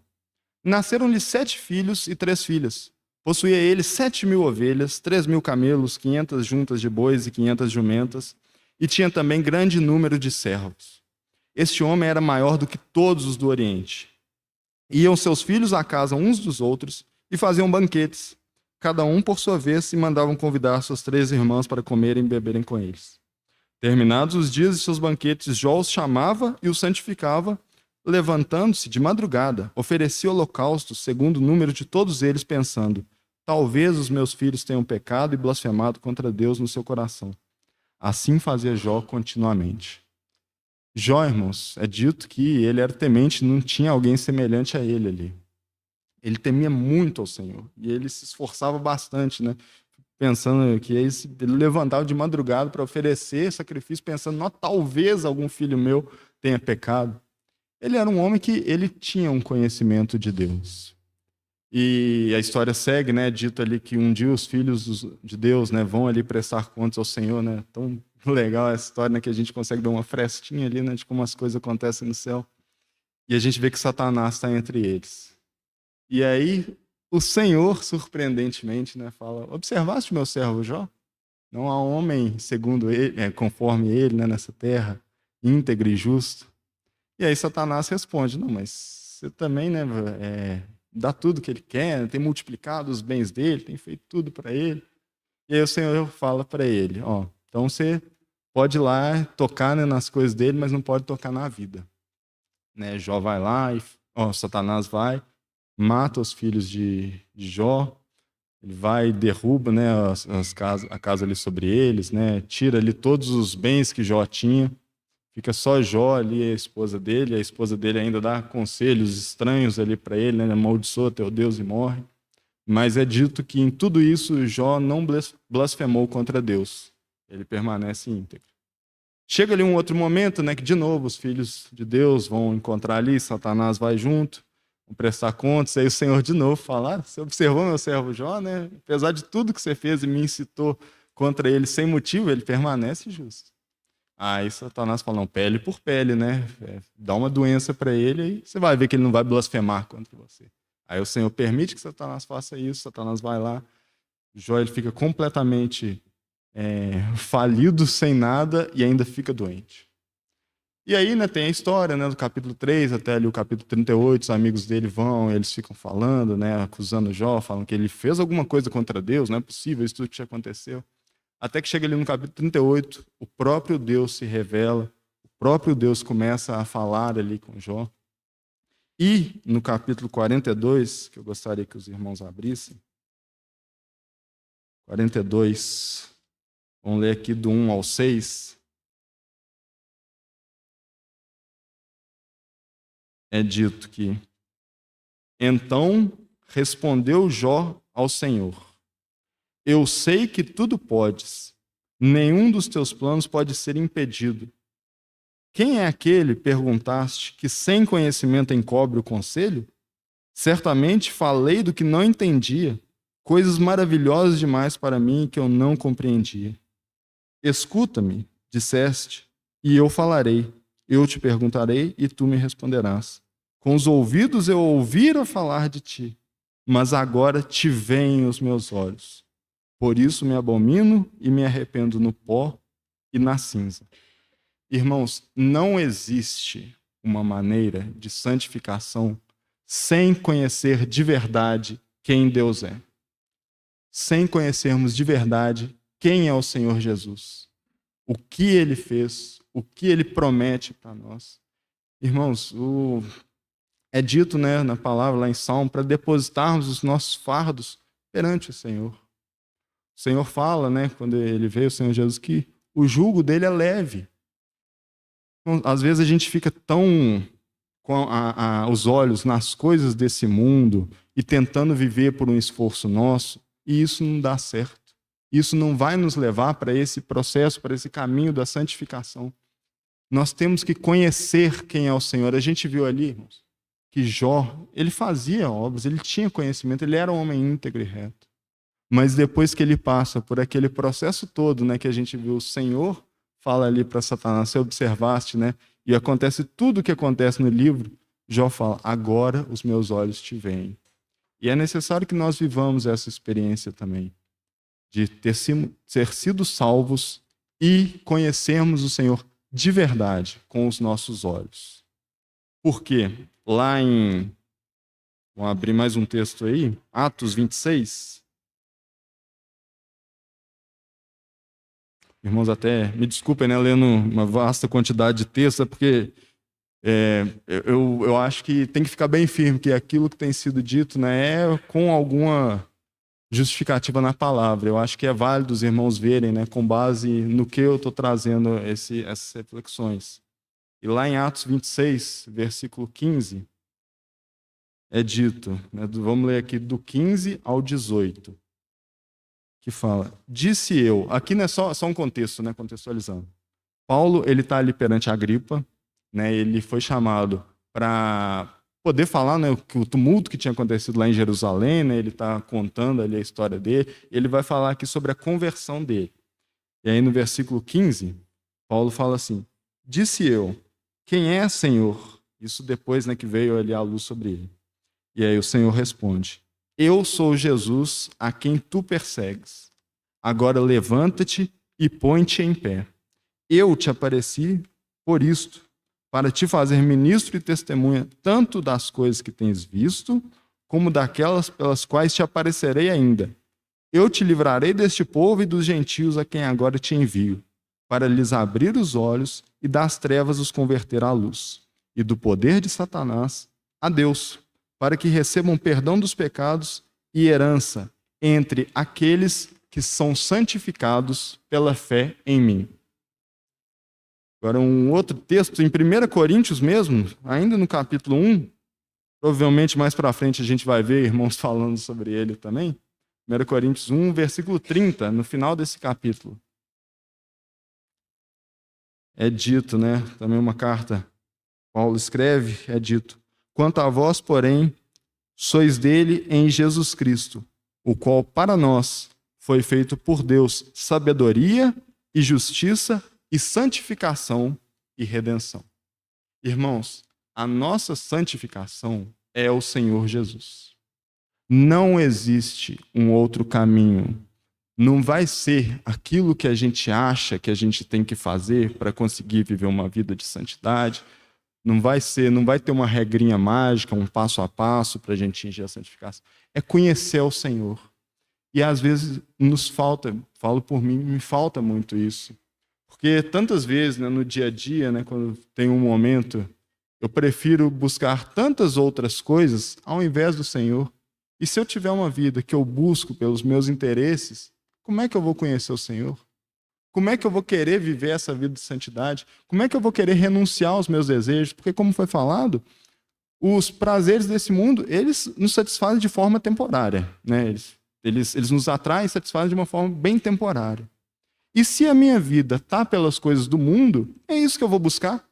Nasceram-lhe 7 filhos e 3 filhas. Possuía ele 7.000 ovelhas, 3.000 camelos, 500 juntas de bois e 500 jumentas, e tinha também grande número de servos. Este homem era maior do que todos os do Oriente. Iam seus filhos à casa uns dos outros e faziam banquetes, cada um por sua vez, e mandavam convidar suas 3 irmãs para comerem e beberem com eles. Terminados os dias de seus banquetes, Jó os chamava e os santificava, levantando-se de madrugada, oferecia holocaustos segundo o número de todos eles, pensando: talvez os meus filhos tenham pecado e blasfemado contra Deus no seu coração. Assim fazia Jó continuamente. Jó, irmãos, é dito que ele era temente, não tinha alguém semelhante a ele ali. Ele temia muito ao Senhor e ele se esforçava bastante, né? Pensando que ele levantava de madrugada para oferecer sacrifício, pensando: não, talvez algum filho meu tenha pecado. Ele era um homem que ele tinha um conhecimento de Deus. E a história segue, né? Dito ali que um dia os filhos de Deus, né, vão ali prestar contas ao Senhor, né? Tão legal essa história, né, que a gente consegue ver uma frestinha ali, né, de como as coisas acontecem no céu. E a gente vê que Satanás está entre eles. E aí o Senhor, surpreendentemente, né, fala: observaste meu servo Jó? Não há homem segundo ele, conforme ele, né, nessa terra, íntegro e justo. E aí Satanás responde: não, mas você também, né, dá tudo que ele quer, tem multiplicado os bens dele, tem feito tudo para ele. E aí o Senhor fala para ele: ó, então você pode ir lá tocar, né, nas coisas dele, mas não pode tocar na vida. Né, Jó vai lá, e Satanás vai, mata os filhos de Jó, ele vai e derruba, né, a casa ali sobre eles, né, tira ali todos os bens que Jó tinha. Fica só Jó ali, a esposa dele ainda dá conselhos estranhos ali para ele, né? Amaldiçoa teu Deus e morre. Mas é dito que em tudo isso Jó não blasfemou contra Deus. Ele permanece íntegro. Chega ali um outro momento, né, que de novo os filhos de Deus vão encontrar ali, Satanás vai junto, vão prestar contas, aí o Senhor de novo fala: você observou meu servo Jó, né? Apesar de tudo que você fez e me incitou contra ele sem motivo, ele permanece justo. Aí Satanás fala: não, pele por pele, né? Dá uma doença para ele e você vai ver que ele não vai blasfemar contra você. Aí o Senhor permite que Satanás faça isso, Satanás vai lá, Jó ele fica completamente falido, sem nada, e ainda fica doente. E aí, né, tem a história, né, do capítulo 3 até ali o capítulo 38, os amigos dele vão, eles ficam falando, né, acusando Jó, falam que ele fez alguma coisa contra Deus, não é possível isso tudo que aconteceu. Até que chega ali no capítulo 38, o próprio Deus se revela, o próprio Deus começa a falar ali com Jó. E no capítulo 42, que eu gostaria que os irmãos abrissem, 42, vamos ler aqui do 1 ao 6. É dito que: então respondeu Jó ao Senhor: eu sei que tudo podes, nenhum dos teus planos pode ser impedido. Quem é aquele, perguntaste, que sem conhecimento encobre o conselho? Certamente falei do que não entendia, coisas maravilhosas demais para mim que eu não compreendia. Escuta-me, disseste, e eu falarei. Eu te perguntarei e tu me responderás. Com os ouvidos eu ouvira falar de ti, mas agora te veem os meus olhos. Por isso me abomino e me arrependo no pó e na cinza. Irmãos, não existe uma maneira de santificação sem conhecer de verdade quem Deus é. Sem conhecermos de verdade quem é o Senhor Jesus. o que ele fez, o que ele promete para nós. Irmãos, é dito, né, na palavra lá em Salmo, para depositarmos os nossos fardos perante o Senhor. O Senhor fala, né, quando ele veio, o Senhor Jesus, que o jugo dele é leve. Então, às vezes a gente fica tão com os olhos nas coisas desse mundo e tentando viver por um esforço nosso, e isso não dá certo. Isso não vai nos levar para esse processo, para esse caminho da santificação. Nós temos que conhecer quem é o Senhor. A gente viu ali, irmãos, que Jó, ele fazia obras, ele tinha conhecimento, ele era um homem íntegro e reto. Mas depois que ele passa por aquele processo todo, né, que a gente viu, o Senhor fala ali para Satanás, você observaste, né? E acontece tudo o que acontece no livro, Jó fala, agora os meus olhos te veem. E é necessário que nós vivamos essa experiência também, de ter sido salvos e conhecermos o Senhor de verdade, com os nossos olhos. Por quê? Lá em... Vamos abrir mais um texto aí, Atos 26. Irmãos, até me desculpem, né, lendo uma vasta quantidade de texto, porque eu acho que tem que ficar bem firme que aquilo que tem sido dito, né, é com alguma justificativa na palavra. Eu acho que é válido os irmãos verem, né, com base no que eu estou trazendo essas reflexões. E lá em Atos 26, versículo 15, é dito, né, vamos ler aqui do 15 ao 18. Que fala, disse eu, aqui não é só um contexto, né, contextualizando. Paulo, ele está ali perante Agripa, né, ele foi chamado para poder falar, né, o tumulto que tinha acontecido lá em Jerusalém, né, ele está contando ali a história dele, ele vai falar aqui sobre a conversão dele. E aí no versículo 15, Paulo fala assim, disse eu, quem é, Senhor? Isso depois, né, que veio ali a luz sobre ele. E aí o Senhor responde, eu sou Jesus a quem tu persegues. Agora levanta-te e põe-te em pé. Eu te apareci por isto, para te fazer ministro e testemunha tanto das coisas que tens visto, como daquelas pelas quais te aparecerei ainda. Eu te livrarei deste povo e dos gentios a quem agora te envio, para lhes abrir os olhos e das trevas os converter à luz, e do poder de Satanás a Deus, para que recebam perdão dos pecados e herança entre aqueles que são santificados pela fé em mim. Agora, um outro texto, em 1 Coríntios mesmo, ainda no capítulo 1, provavelmente mais para frente a gente vai ver irmãos falando sobre ele também. 1 Coríntios 1, versículo 30, no final desse capítulo. É dito, né? Também uma carta, Paulo escreve, é dito, quanto a vós, porém, sois dele em Jesus Cristo, o qual para nós foi feito por Deus sabedoria e justiça e santificação e redenção. Irmãos, a nossa santificação é o Senhor Jesus. Não existe um outro caminho. Não vai ser aquilo que a gente acha que a gente tem que fazer para conseguir viver uma vida de santidade. Não vai ter uma regrinha mágica, um passo a passo para a gente atingir a santificação. É conhecer o Senhor. E às vezes nos falta, falo por mim, me falta muito isso. Porque tantas vezes, né, no dia a dia, né, quando tem um momento, eu prefiro buscar tantas outras coisas ao invés do Senhor. E se eu tiver uma vida que eu busco pelos meus interesses, como é que eu vou conhecer o Senhor? Como é que eu vou querer viver essa vida de santidade? Como é que eu vou querer renunciar aos meus desejos? Porque, como foi falado, os prazeres desse mundo, eles nos satisfazem de forma temporária, né? Eles nos atraem e satisfazem de uma forma bem temporária. E se a minha vida está pelas coisas do mundo, é isso que eu vou buscar.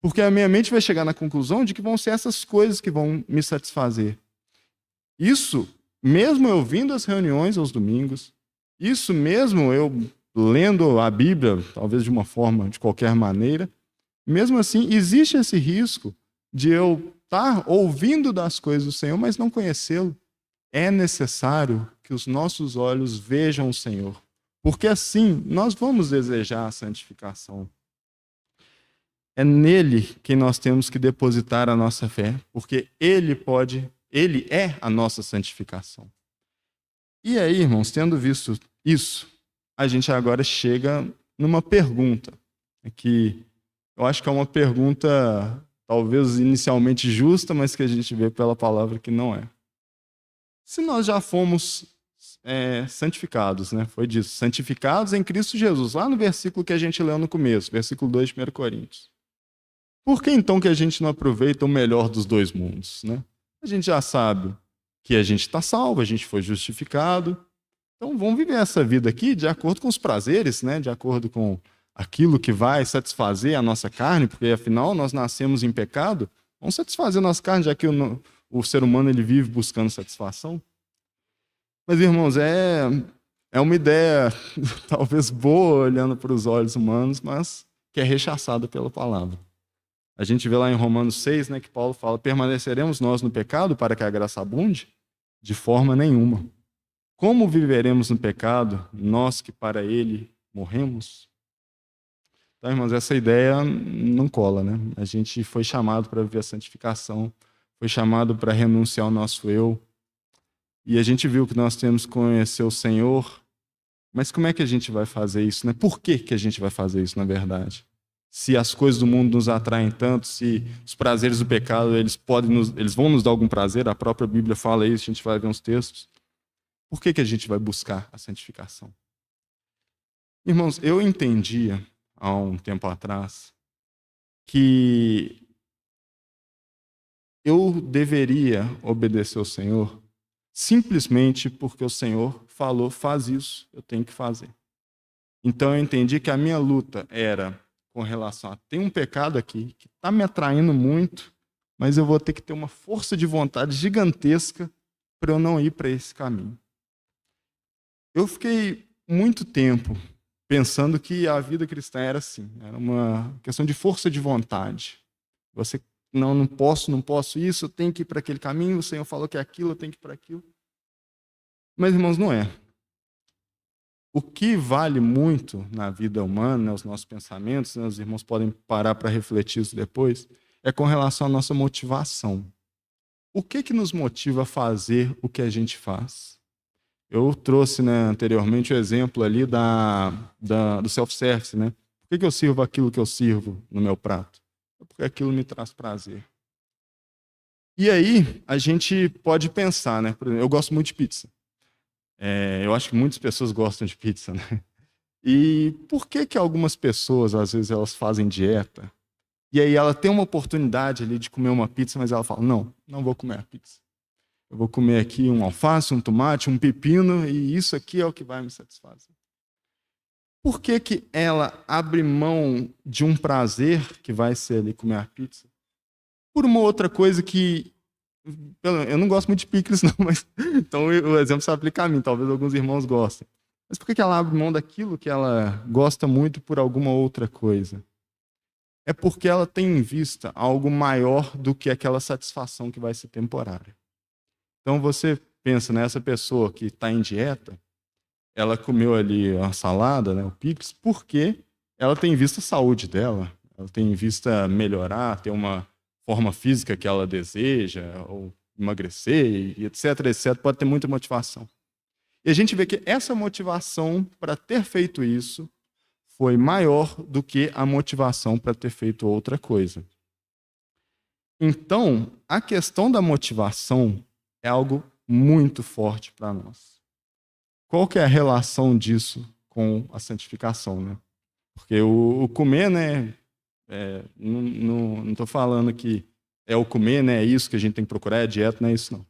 Porque a minha mente vai chegar na conclusão de que vão ser essas coisas que vão me satisfazer. Isso, mesmo eu vindo às reuniões aos domingos, isso mesmo eu lendo a Bíblia, talvez de uma forma, de qualquer maneira, mesmo assim, existe esse risco de eu estar ouvindo das coisas do Senhor, mas não conhecê-lo. É necessário que os nossos olhos vejam o Senhor, porque assim nós vamos desejar a santificação. É nele que nós temos que depositar a nossa fé, porque ele é a nossa santificação. E aí, irmãos, tendo visto isso, a gente agora chega numa pergunta, que eu acho que é uma pergunta talvez inicialmente justa, mas que a gente vê pela palavra que não é. Se nós já fomos santificados, né? Foi disso, santificados em Cristo Jesus, lá no versículo que a gente leu no começo, versículo 2 de 1 Coríntios. Por que então que a gente não aproveita o melhor dos dois mundos, né? A gente já sabe que a gente está salvo, a gente foi justificado, então vamos viver essa vida aqui de acordo com os prazeres, né? De acordo com aquilo que vai satisfazer a nossa carne, porque afinal nós nascemos em pecado, vamos satisfazer a nossa carne, já que o ser humano ele vive buscando satisfação. Mas, irmãos, é uma ideia talvez boa olhando para os olhos humanos, mas que é rechaçada pela palavra. A gente vê lá em Romanos 6, né, que Paulo fala: permaneceremos nós no pecado para que a graça abunde? De forma nenhuma. Como viveremos no pecado, nós que para ele morremos? Então, irmãos, essa ideia não cola, né? A gente foi chamado para viver a santificação, foi chamado para renunciar ao nosso eu, e a gente viu que nós temos que conhecer o Senhor, mas como é que a gente vai fazer isso, né? Por que que a gente vai fazer isso, na verdade? Se as coisas do mundo nos atraem tanto, se os prazeres do pecado eles vão nos dar algum prazer, a própria Bíblia fala isso, a gente vai ver uns textos. Por que que a gente vai buscar a santificação? Irmãos, eu entendia há um tempo atrás que eu deveria obedecer ao Senhor simplesmente porque o Senhor falou: faz isso, eu tenho que fazer. Então eu entendi que a minha luta era com relação a: tem um pecado aqui que está me atraindo muito, mas eu vou ter que ter uma força de vontade gigantesca para eu não ir para esse caminho. Eu fiquei muito tempo pensando que a vida cristã era assim, era uma questão de força de vontade. Você, não posso isso, eu tenho que ir para aquele caminho, o Senhor falou que é aquilo, eu tenho que ir para aquilo. Mas, irmãos, não é. O que vale muito na vida humana, né, os nossos pensamentos, né, os irmãos podem parar para refletir isso depois, é com relação à nossa motivação. O que nos motiva a fazer o que a gente faz? Eu trouxe, né, anteriormente o exemplo ali do self-service, né? Por que eu sirvo aquilo que eu sirvo no meu prato? Porque aquilo me traz prazer. E aí, a gente pode pensar, né? Por exemplo, eu gosto muito de pizza. Eu acho que muitas pessoas gostam de pizza, né? E por que algumas pessoas, às vezes, elas fazem dieta, e aí ela tem uma oportunidade ali de comer uma pizza, mas ela fala: não vou comer a pizza. Eu vou comer aqui um alface, um tomate, um pepino, e isso aqui é o que vai me satisfazer. Por que ela abre mão de um prazer, que vai ser ali comer a pizza, por uma outra coisa que... Eu não gosto muito de picles, não, mas então o exemplo se aplica a mim, talvez alguns irmãos gostem. Mas por que ela abre mão daquilo que ela gosta muito por alguma outra coisa? É porque ela tem em vista algo maior do que aquela satisfação que vai ser temporária. Então você pensa nessa pessoa que está em dieta, ela comeu ali a salada, né, o picles, porque ela tem em vista a saúde dela, ela tem em vista melhorar, ter uma forma física que ela deseja, ou emagrecer, e etc, etc, pode ter muita motivação. E a gente vê que essa motivação para ter feito isso foi maior do que a motivação para ter feito outra coisa. Então, a questão da motivação é algo muito forte para nós. Qual que é a relação disso com a santificação, né? Porque o comer, né? Não estou falando que é o comer, né? É isso que a gente tem que procurar, é dieta, não é isso não.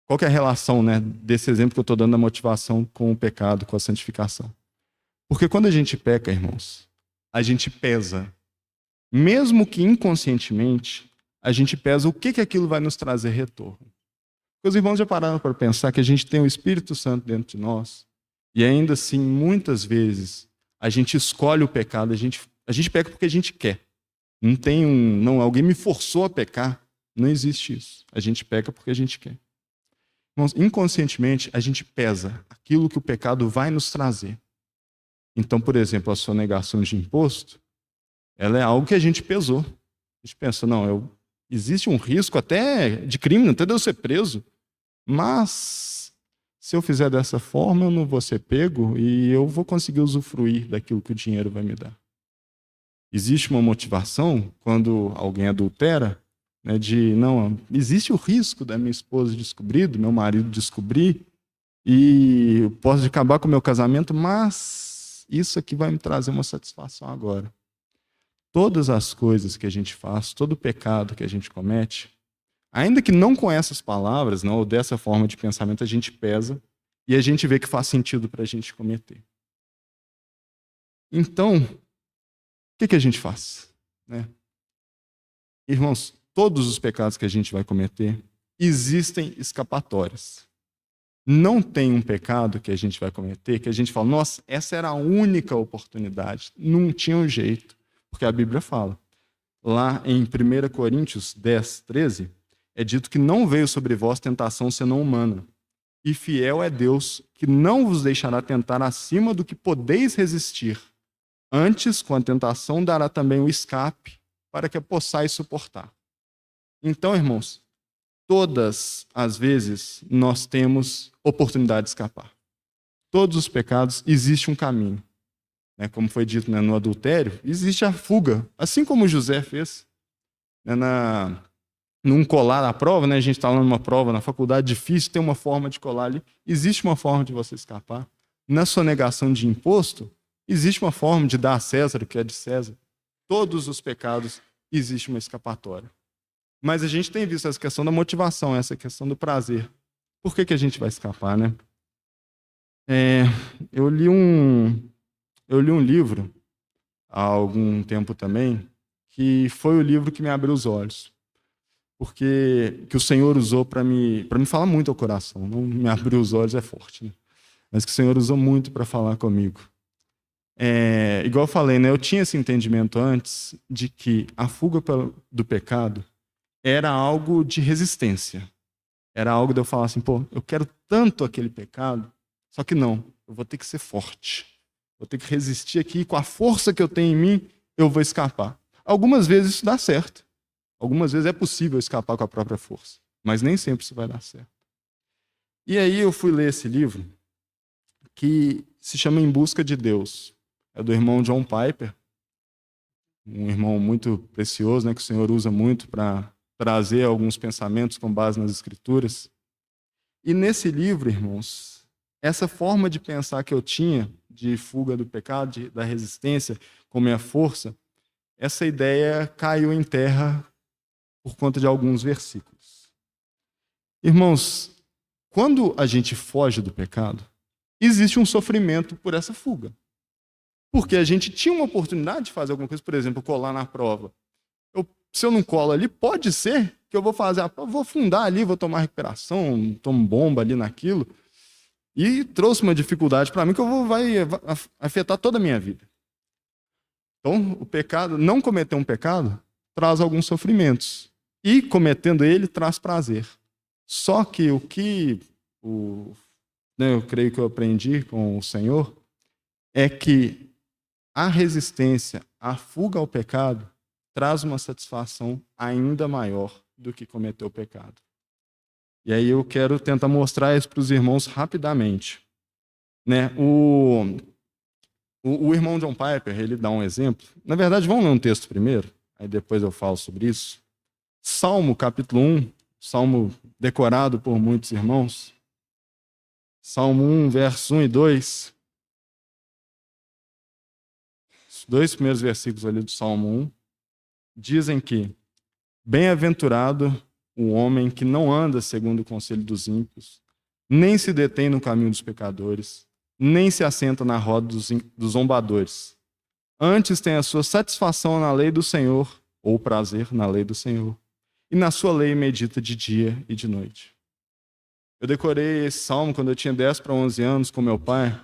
Qual que é a relação, né, desse exemplo que eu estou dando da motivação com o pecado, com a santificação? Porque quando a gente peca, irmãos, a gente pesa, mesmo que inconscientemente, a gente pesa o que aquilo vai nos trazer retorno. Porque os irmãos já pararam para pensar que a gente tem o Espírito Santo dentro de nós, e ainda assim, muitas vezes, a gente escolhe o pecado, a gente peca porque a gente quer. Não tem alguém me forçou a pecar. Não existe isso. A gente peca porque a gente quer. Irmãos, inconscientemente, a gente pesa aquilo que o pecado vai nos trazer. Então, por exemplo, a sonegação de imposto, ela é algo que a gente pesou. A gente pensa: existe um risco até de crime, até de eu ser preso, mas Se eu fizer dessa forma, eu não vou ser pego e eu vou conseguir usufruir daquilo que o dinheiro vai me dar. Existe uma motivação quando alguém adultera, né, de não, existe o risco da minha esposa descobrir, do meu marido descobrir, e eu posso acabar com o meu casamento, mas isso aqui vai me trazer uma satisfação agora. Todas as coisas que a gente faz, todo pecado que a gente comete, ainda que não com essas palavras, não, ou dessa forma de pensamento, a gente pesa e a gente vê que faz sentido para a gente cometer. Então, o que a gente faz? Né? Irmãos, todos os pecados que a gente vai cometer, existem escapatórias. Não tem um pecado que a gente vai cometer que a gente fala, nossa, essa era a única oportunidade. Não tinha um jeito. Porque a Bíblia fala. Lá em 1 Coríntios 10, 13, é dito que não veio sobre vós tentação senão humana. E fiel é Deus, que não vos deixará tentar acima do que podeis resistir. Antes, com a tentação, dará também o escape, para que a possais suportar. Então, irmãos, todas as vezes nós temos oportunidade de escapar. Todos os pecados, existe um caminho. Como foi dito, no adultério, existe a fuga, assim como José fez. Num colar à prova, a gente está lá numa prova na faculdade, difícil, tem uma forma de colar ali. Existe uma forma de você escapar. Na sonegação de imposto, existe uma forma de dar a César o que é de César. Todos os pecados, existe uma escapatória. Mas a gente tem visto essa questão da motivação, essa questão do prazer. Por que a gente vai escapar, né? Eu li um livro há algum tempo também, que foi o livro que me abriu os olhos. Porque que o Senhor usou para me falar muito ao coração. Não me abriu os olhos é forte, né? Mas que o Senhor usou muito para falar comigo. Igual eu falei, né? Eu tinha esse entendimento antes de que a fuga do pecado era algo de resistência. Era algo de eu falar assim, pô, eu quero tanto aquele pecado, só que não, eu vou ter que ser forte. Vou ter que resistir aqui, com a força que eu tenho em mim, eu vou escapar. Algumas vezes isso dá certo. Algumas vezes é possível escapar com a própria força. Mas nem sempre isso vai dar certo. E aí eu fui ler esse livro, que se chama Em Busca de Deus. É do irmão John Piper, um irmão muito precioso, né, que o Senhor usa muito para trazer alguns pensamentos com base nas Escrituras. E nesse livro, irmãos, essa forma de pensar que eu tinha, de fuga do pecado, da resistência com minha força, essa ideia caiu em terra por conta de alguns versículos. Irmãos, quando a gente foge do pecado, existe um sofrimento por essa fuga. Porque a gente tinha uma oportunidade de fazer alguma coisa, por exemplo, colar na prova. Se eu não colo ali, pode ser que eu vou fazer a prova, vou afundar ali, vou tomar recuperação, tomo bomba ali naquilo. E trouxe uma dificuldade para mim que vai afetar toda a minha vida. Então, o pecado, não cometer um pecado, traz alguns sofrimentos. E, cometendo ele, traz prazer. Só que eu creio que eu aprendi com o Senhor, é que a resistência, a fuga ao pecado, traz uma satisfação ainda maior do que cometer o pecado. E aí eu quero tentar mostrar isso para os irmãos rapidamente. O irmão John Piper, ele dá um exemplo. Na verdade, vamos ler um texto primeiro, aí depois eu falo sobre isso. Salmo, capítulo 1, salmo decorado por muitos irmãos. Salmo 1, versos 1 e 2. Os dois primeiros versículos ali do Salmo 1 dizem que bem-aventurado o homem que não anda segundo o conselho dos ímpios, nem se detém no caminho dos pecadores, nem se assenta na roda dos zombadores. Antes tem a sua satisfação na lei do Senhor, ou prazer na lei do Senhor, e na sua lei medita de dia e de noite. Eu decorei esse salmo quando eu tinha 10 para 11 anos com meu pai,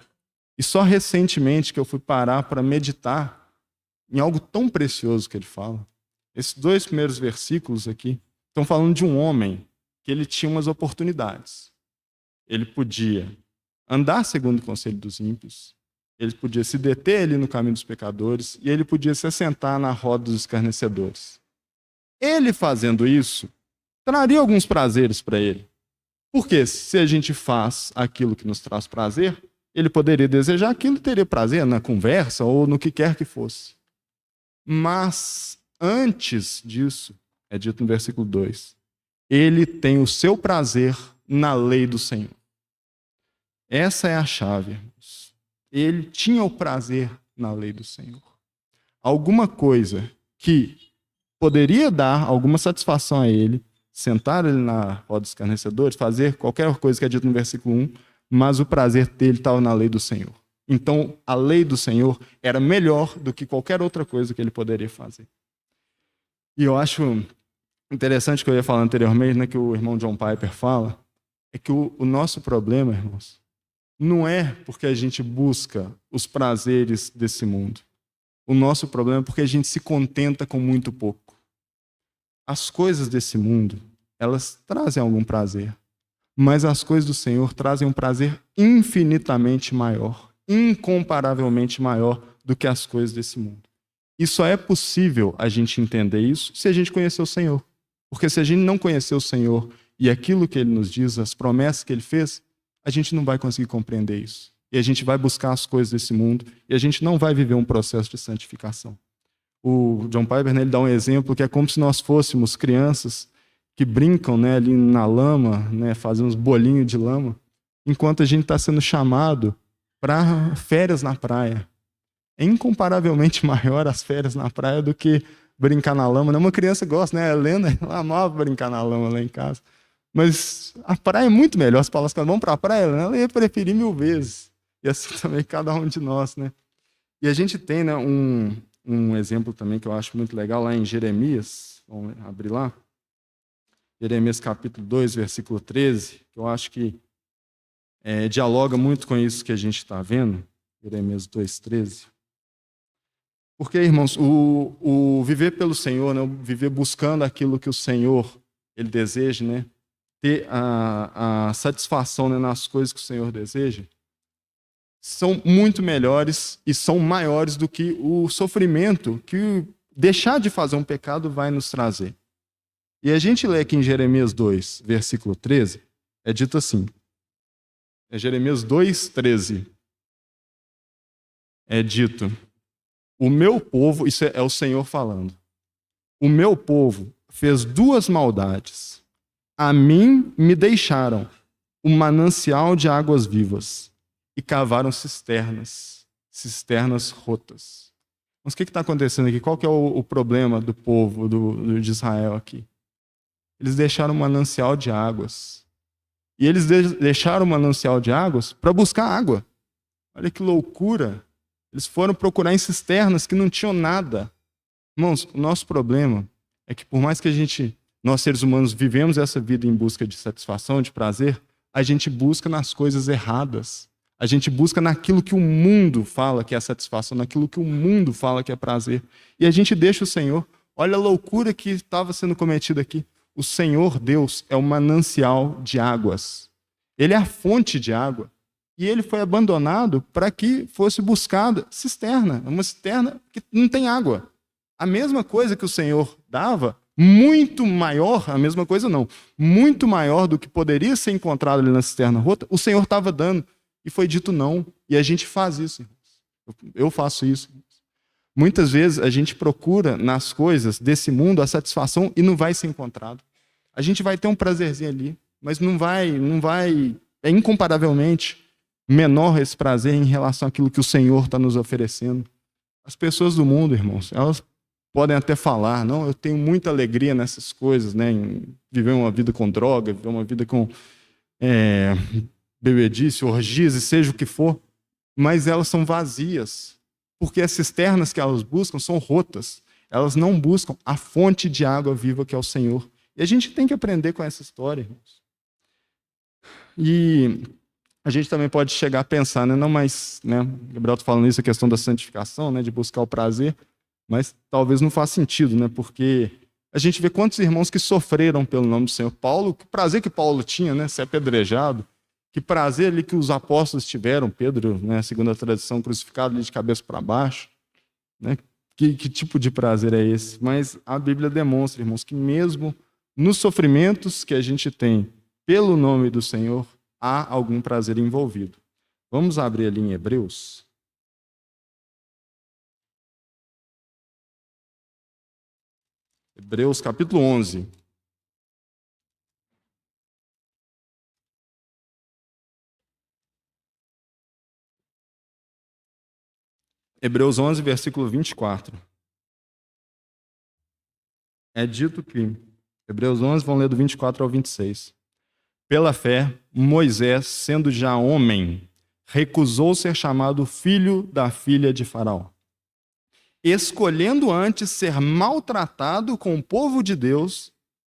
e só recentemente que eu fui parar para meditar em algo tão precioso que ele fala. Esses dois primeiros versículos aqui estão falando de um homem que ele tinha umas oportunidades. Ele podia andar segundo o conselho dos ímpios, ele podia se deter ali no caminho dos pecadores e ele podia se assentar na roda dos escarnecedores. Ele fazendo isso, traria alguns prazeres para ele. Porque se a gente faz aquilo que nos traz prazer, ele poderia desejar aquilo e teria prazer na conversa ou no que quer que fosse. Mas antes disso, é dito no versículo 2, ele tem o seu prazer na lei do Senhor. Essa é a chave, irmãos. Ele tinha o prazer na lei do Senhor. Alguma coisa que poderia dar alguma satisfação a ele, sentar ele na roda dos escarnecedores, fazer qualquer coisa que é dito no versículo 1, mas o prazer dele estava na lei do Senhor. Então, a lei do Senhor era melhor do que qualquer outra coisa que ele poderia fazer. E eu acho interessante que eu ia falar anteriormente, né, que o irmão John Piper fala, é que o nosso problema, irmãos, não é porque a gente busca os prazeres desse mundo. O nosso problema é porque a gente se contenta com muito pouco. As coisas desse mundo, elas trazem algum prazer, mas as coisas do Senhor trazem um prazer infinitamente maior, incomparavelmente maior do que as coisas desse mundo. E só é possível a gente entender isso se a gente conhecer o Senhor. Porque se a gente não conhecer o Senhor e aquilo que Ele nos diz, as promessas que Ele fez, a gente não vai conseguir compreender isso. E a gente vai buscar as coisas desse mundo e a gente não vai viver um processo de santificação. O John Piper, né, ele dá um exemplo que é como se nós fôssemos crianças que brincam, né, ali na lama, né, fazendo uns bolinhos de lama, enquanto a gente está sendo chamado para férias na praia. É incomparavelmente maior as férias na praia do que brincar na lama. Uma criança gosta, né? A Helena, ela amava brincar na lama lá em casa. Mas a praia é muito melhor. Se falasse que vamos para a praia, ela ia preferir 1000 vezes. E assim também cada um de nós, né? E a gente tem, né, um exemplo também que eu acho muito legal lá em Jeremias. Vamos abrir lá. Jeremias capítulo 2, versículo 13, que eu acho que dialoga muito com isso que a gente está vendo. Jeremias 2, 13. Porque, irmãos, o viver pelo Senhor, né, o viver buscando aquilo que o Senhor Ele deseja, né, ter a satisfação, né, nas coisas que o Senhor deseja, são muito melhores e são maiores do que o sofrimento que deixar de fazer um pecado vai nos trazer. E a gente lê aqui em Jeremias 2, versículo 13, é dito assim, é Jeremias 2, 13, é dito: o meu povo, isso é o Senhor falando, o meu povo fez 2 maldades. A mim me deixaram um manancial de águas vivas e cavaram cisternas rotas. Mas o que está acontecendo aqui? Qual que é o problema do povo de Israel aqui? Eles deixaram um manancial de águas. E eles deixaram um manancial de águas para buscar água. Olha que loucura. Eles foram procurar em cisternas que não tinham nada. Irmãos, o nosso problema é que por mais que nós seres humanos vivemos essa vida em busca de satisfação, de prazer, a gente busca nas coisas erradas. A gente busca naquilo que o mundo fala que é satisfação, naquilo que o mundo fala que é prazer. E a gente deixa o Senhor. Olha a loucura que estava sendo cometida aqui. O Senhor Deus é o manancial de águas. Ele é a fonte de água. E ele foi abandonado para que fosse buscada cisterna. Uma cisterna que não tem água. A mesma coisa que o Senhor dava, muito maior, a mesma coisa não, muito maior do que poderia ser encontrado ali na cisterna rota, o Senhor estava dando. E foi dito não. E a gente faz isso, irmãos. Eu faço isso. Muitas vezes a gente procura nas coisas desse mundo a satisfação e não vai ser encontrado. A gente vai ter um prazerzinho ali, mas não vai, é incomparavelmente menor esse prazer em relação àquilo que o Senhor está nos oferecendo. As pessoas do mundo, irmãos, elas podem até falar, não, eu tenho muita alegria nessas coisas, né, em viver uma vida com droga, viver uma vida com bebedice, orgias e seja o que for, mas elas são vazias, porque as cisternas que elas buscam são rotas. Elas não buscam a fonte de água viva que é o Senhor. E a gente tem que aprender com essa história, irmãos. E a gente também pode chegar a pensar, né, não, mas, né, o Gabriel está falando isso, a questão da santificação, né, de buscar o prazer, mas talvez não faça sentido, né, porque a gente vê quantos irmãos que sofreram pelo nome do Senhor. Paulo, que prazer que Paulo tinha, né, ser apedrejado, que prazer ali que os apóstolos tiveram, Pedro, né, segundo a tradição, crucificado ali de cabeça para baixo, né, que tipo de prazer é esse? Mas a Bíblia demonstra, irmãos, que mesmo nos sofrimentos que a gente tem, pelo nome do Senhor, há algum prazer envolvido. Vamos abrir ali em Hebreus. Hebreus capítulo 11. Hebreus 11, versículo 24. É dito que, Hebreus 11, vão ler do 24 ao 26. Pela fé, Moisés, sendo já homem, recusou ser chamado filho da filha de Faraó, escolhendo antes ser maltratado com o povo de Deus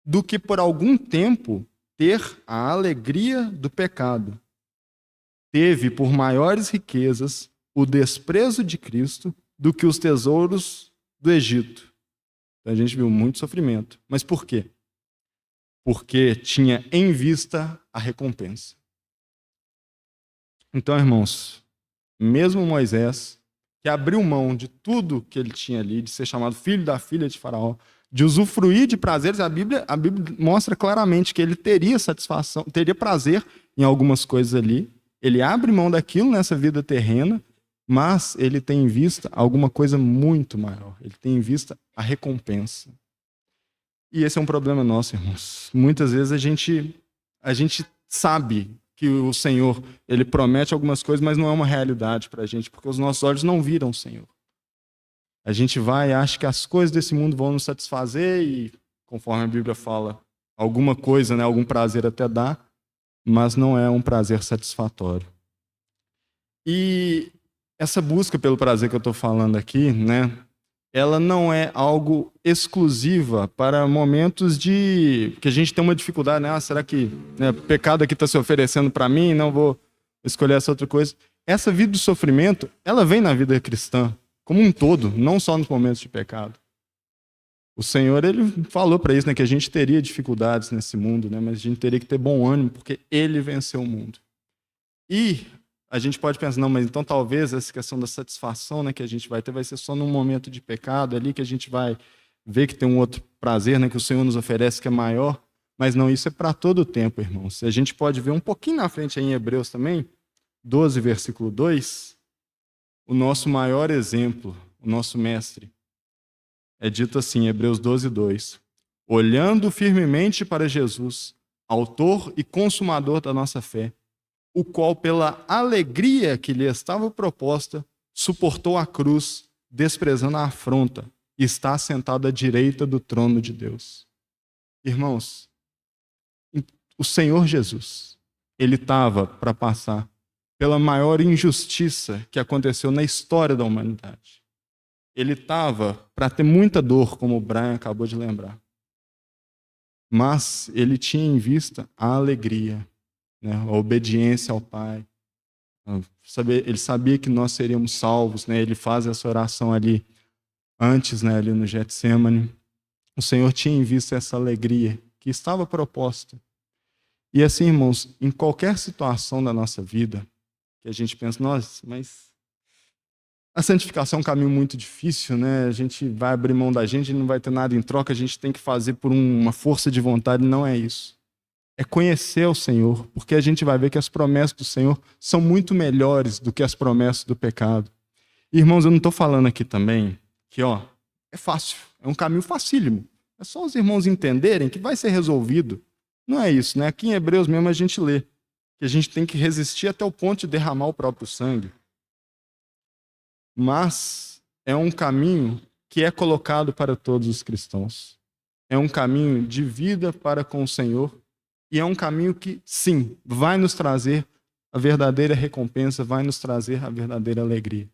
do que por algum tempo ter a alegria do pecado. Teve por maiores riquezas o desprezo de Cristo do que os tesouros do Egito. Então a gente viu muito sofrimento. Mas por quê? Porque tinha em vista a recompensa. Então, irmãos, mesmo Moisés, que abriu mão de tudo que ele tinha ali, de ser chamado filho da filha de Faraó, de usufruir de prazeres, a Bíblia mostra claramente que ele teria satisfação, teria prazer em algumas coisas ali. Ele abre mão daquilo nessa vida terrena, mas ele tem em vista alguma coisa muito maior. Ele tem em vista a recompensa. E esse é um problema nosso, irmãos. Muitas vezes a gente sabe que o Senhor, ele promete algumas coisas, mas não é uma realidade para a gente, porque os nossos olhos não viram o Senhor. A gente vai e acha que as coisas desse mundo vão nos satisfazer e, conforme a Bíblia fala, alguma coisa, né, algum prazer até dá, mas não é um prazer satisfatório. E essa busca pelo prazer que eu estou falando aqui, né, ela não é algo exclusiva para momentos de que a gente tem uma dificuldade, né? Será que o pecado aqui está se oferecendo para mim? Não vou escolher essa outra coisa. Essa vida do sofrimento, ela vem na vida cristã como um todo, não só nos momentos de pecado. O Senhor, ele falou para isso, né, que a gente teria dificuldades nesse mundo, né, mas a gente teria que ter bom ânimo, porque ele venceu o mundo. E a gente pode pensar, não, mas então talvez essa questão da satisfação, né, que a gente vai ter vai ser só num momento de pecado ali, que a gente vai ver que tem um outro prazer, né, que o Senhor nos oferece que é maior. Mas não, isso é para todo o tempo, irmãos. A gente pode ver um pouquinho na frente aí em Hebreus também, 12, versículo 2, o nosso maior exemplo, o nosso mestre. É dito assim, Hebreus 12, 2. Olhando firmemente para Jesus, autor e consumador da nossa fé, o qual, pela alegria que lhe estava proposta, suportou a cruz, desprezando a afronta, e está sentado à direita do trono de Deus. Irmãos, o Senhor Jesus, ele estava para passar pela maior injustiça que aconteceu na história da humanidade. Ele estava para ter muita dor, como o Brian acabou de lembrar. Mas ele tinha em vista a alegria, né, a obediência ao Pai. Ele sabia que nós seríamos salvos, né? Ele faz essa oração ali antes, né, ali no Getsemane. O Senhor tinha em vista essa alegria que estava proposta. E assim, irmãos, em qualquer situação da nossa vida, que a gente pensa, nossa, mas a santificação é um caminho muito difícil, né? A gente vai abrir mão da gente, não vai ter nada em troca, a gente tem que fazer por uma força de vontade, não é isso. É conhecer o Senhor, porque a gente vai ver que as promessas do Senhor são muito melhores do que as promessas do pecado. Irmãos, eu não estou falando aqui também que, é fácil, é um caminho facílimo. É só os irmãos entenderem que vai ser resolvido. Não é isso, né? Aqui em Hebreus mesmo a gente lê que a gente tem que resistir até o ponto de derramar o próprio sangue. Mas é um caminho que é colocado para todos os cristãos. É um caminho de vida para com o Senhor. E é um caminho que, sim, vai nos trazer a verdadeira recompensa, vai nos trazer a verdadeira alegria.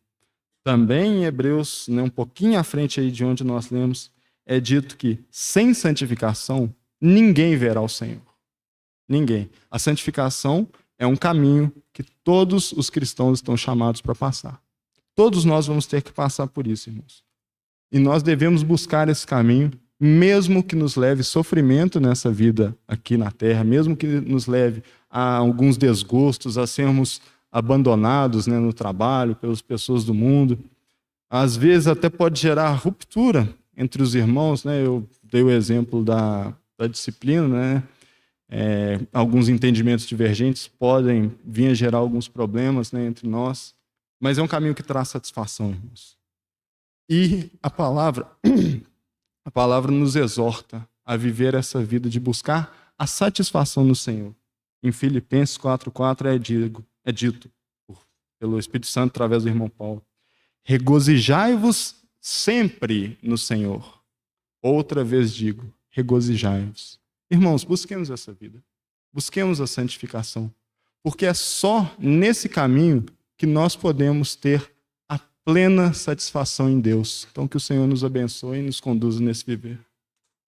Também em Hebreus, né, um pouquinho à frente aí de onde nós lemos, é dito que sem santificação, ninguém verá o Senhor. Ninguém. A santificação é um caminho que todos os cristãos estão chamados para passar. Todos nós vamos ter que passar por isso, irmãos. E nós devemos buscar esse caminho, mesmo que nos leve sofrimento nessa vida aqui na Terra, mesmo que nos leve a alguns desgostos, a sermos abandonados, né, no trabalho, pelas pessoas do mundo. Às vezes até pode gerar ruptura entre os irmãos, né? Eu dei o exemplo da disciplina, né? Alguns entendimentos divergentes podem vir a gerar alguns problemas, né, entre nós, mas é um caminho que traz satisfação, irmãos. E a palavra nos exorta a viver essa vida de buscar a satisfação no Senhor. Em Filipenses 4:4 é dito pelo Espírito Santo através do irmão Paulo: regozijai-vos sempre no Senhor. Outra vez digo, regozijai-vos. Irmãos, busquemos essa vida. Busquemos a santificação. Porque é só nesse caminho que nós podemos ter a plena satisfação em Deus. Então, que o Senhor nos abençoe e nos conduza nesse viver.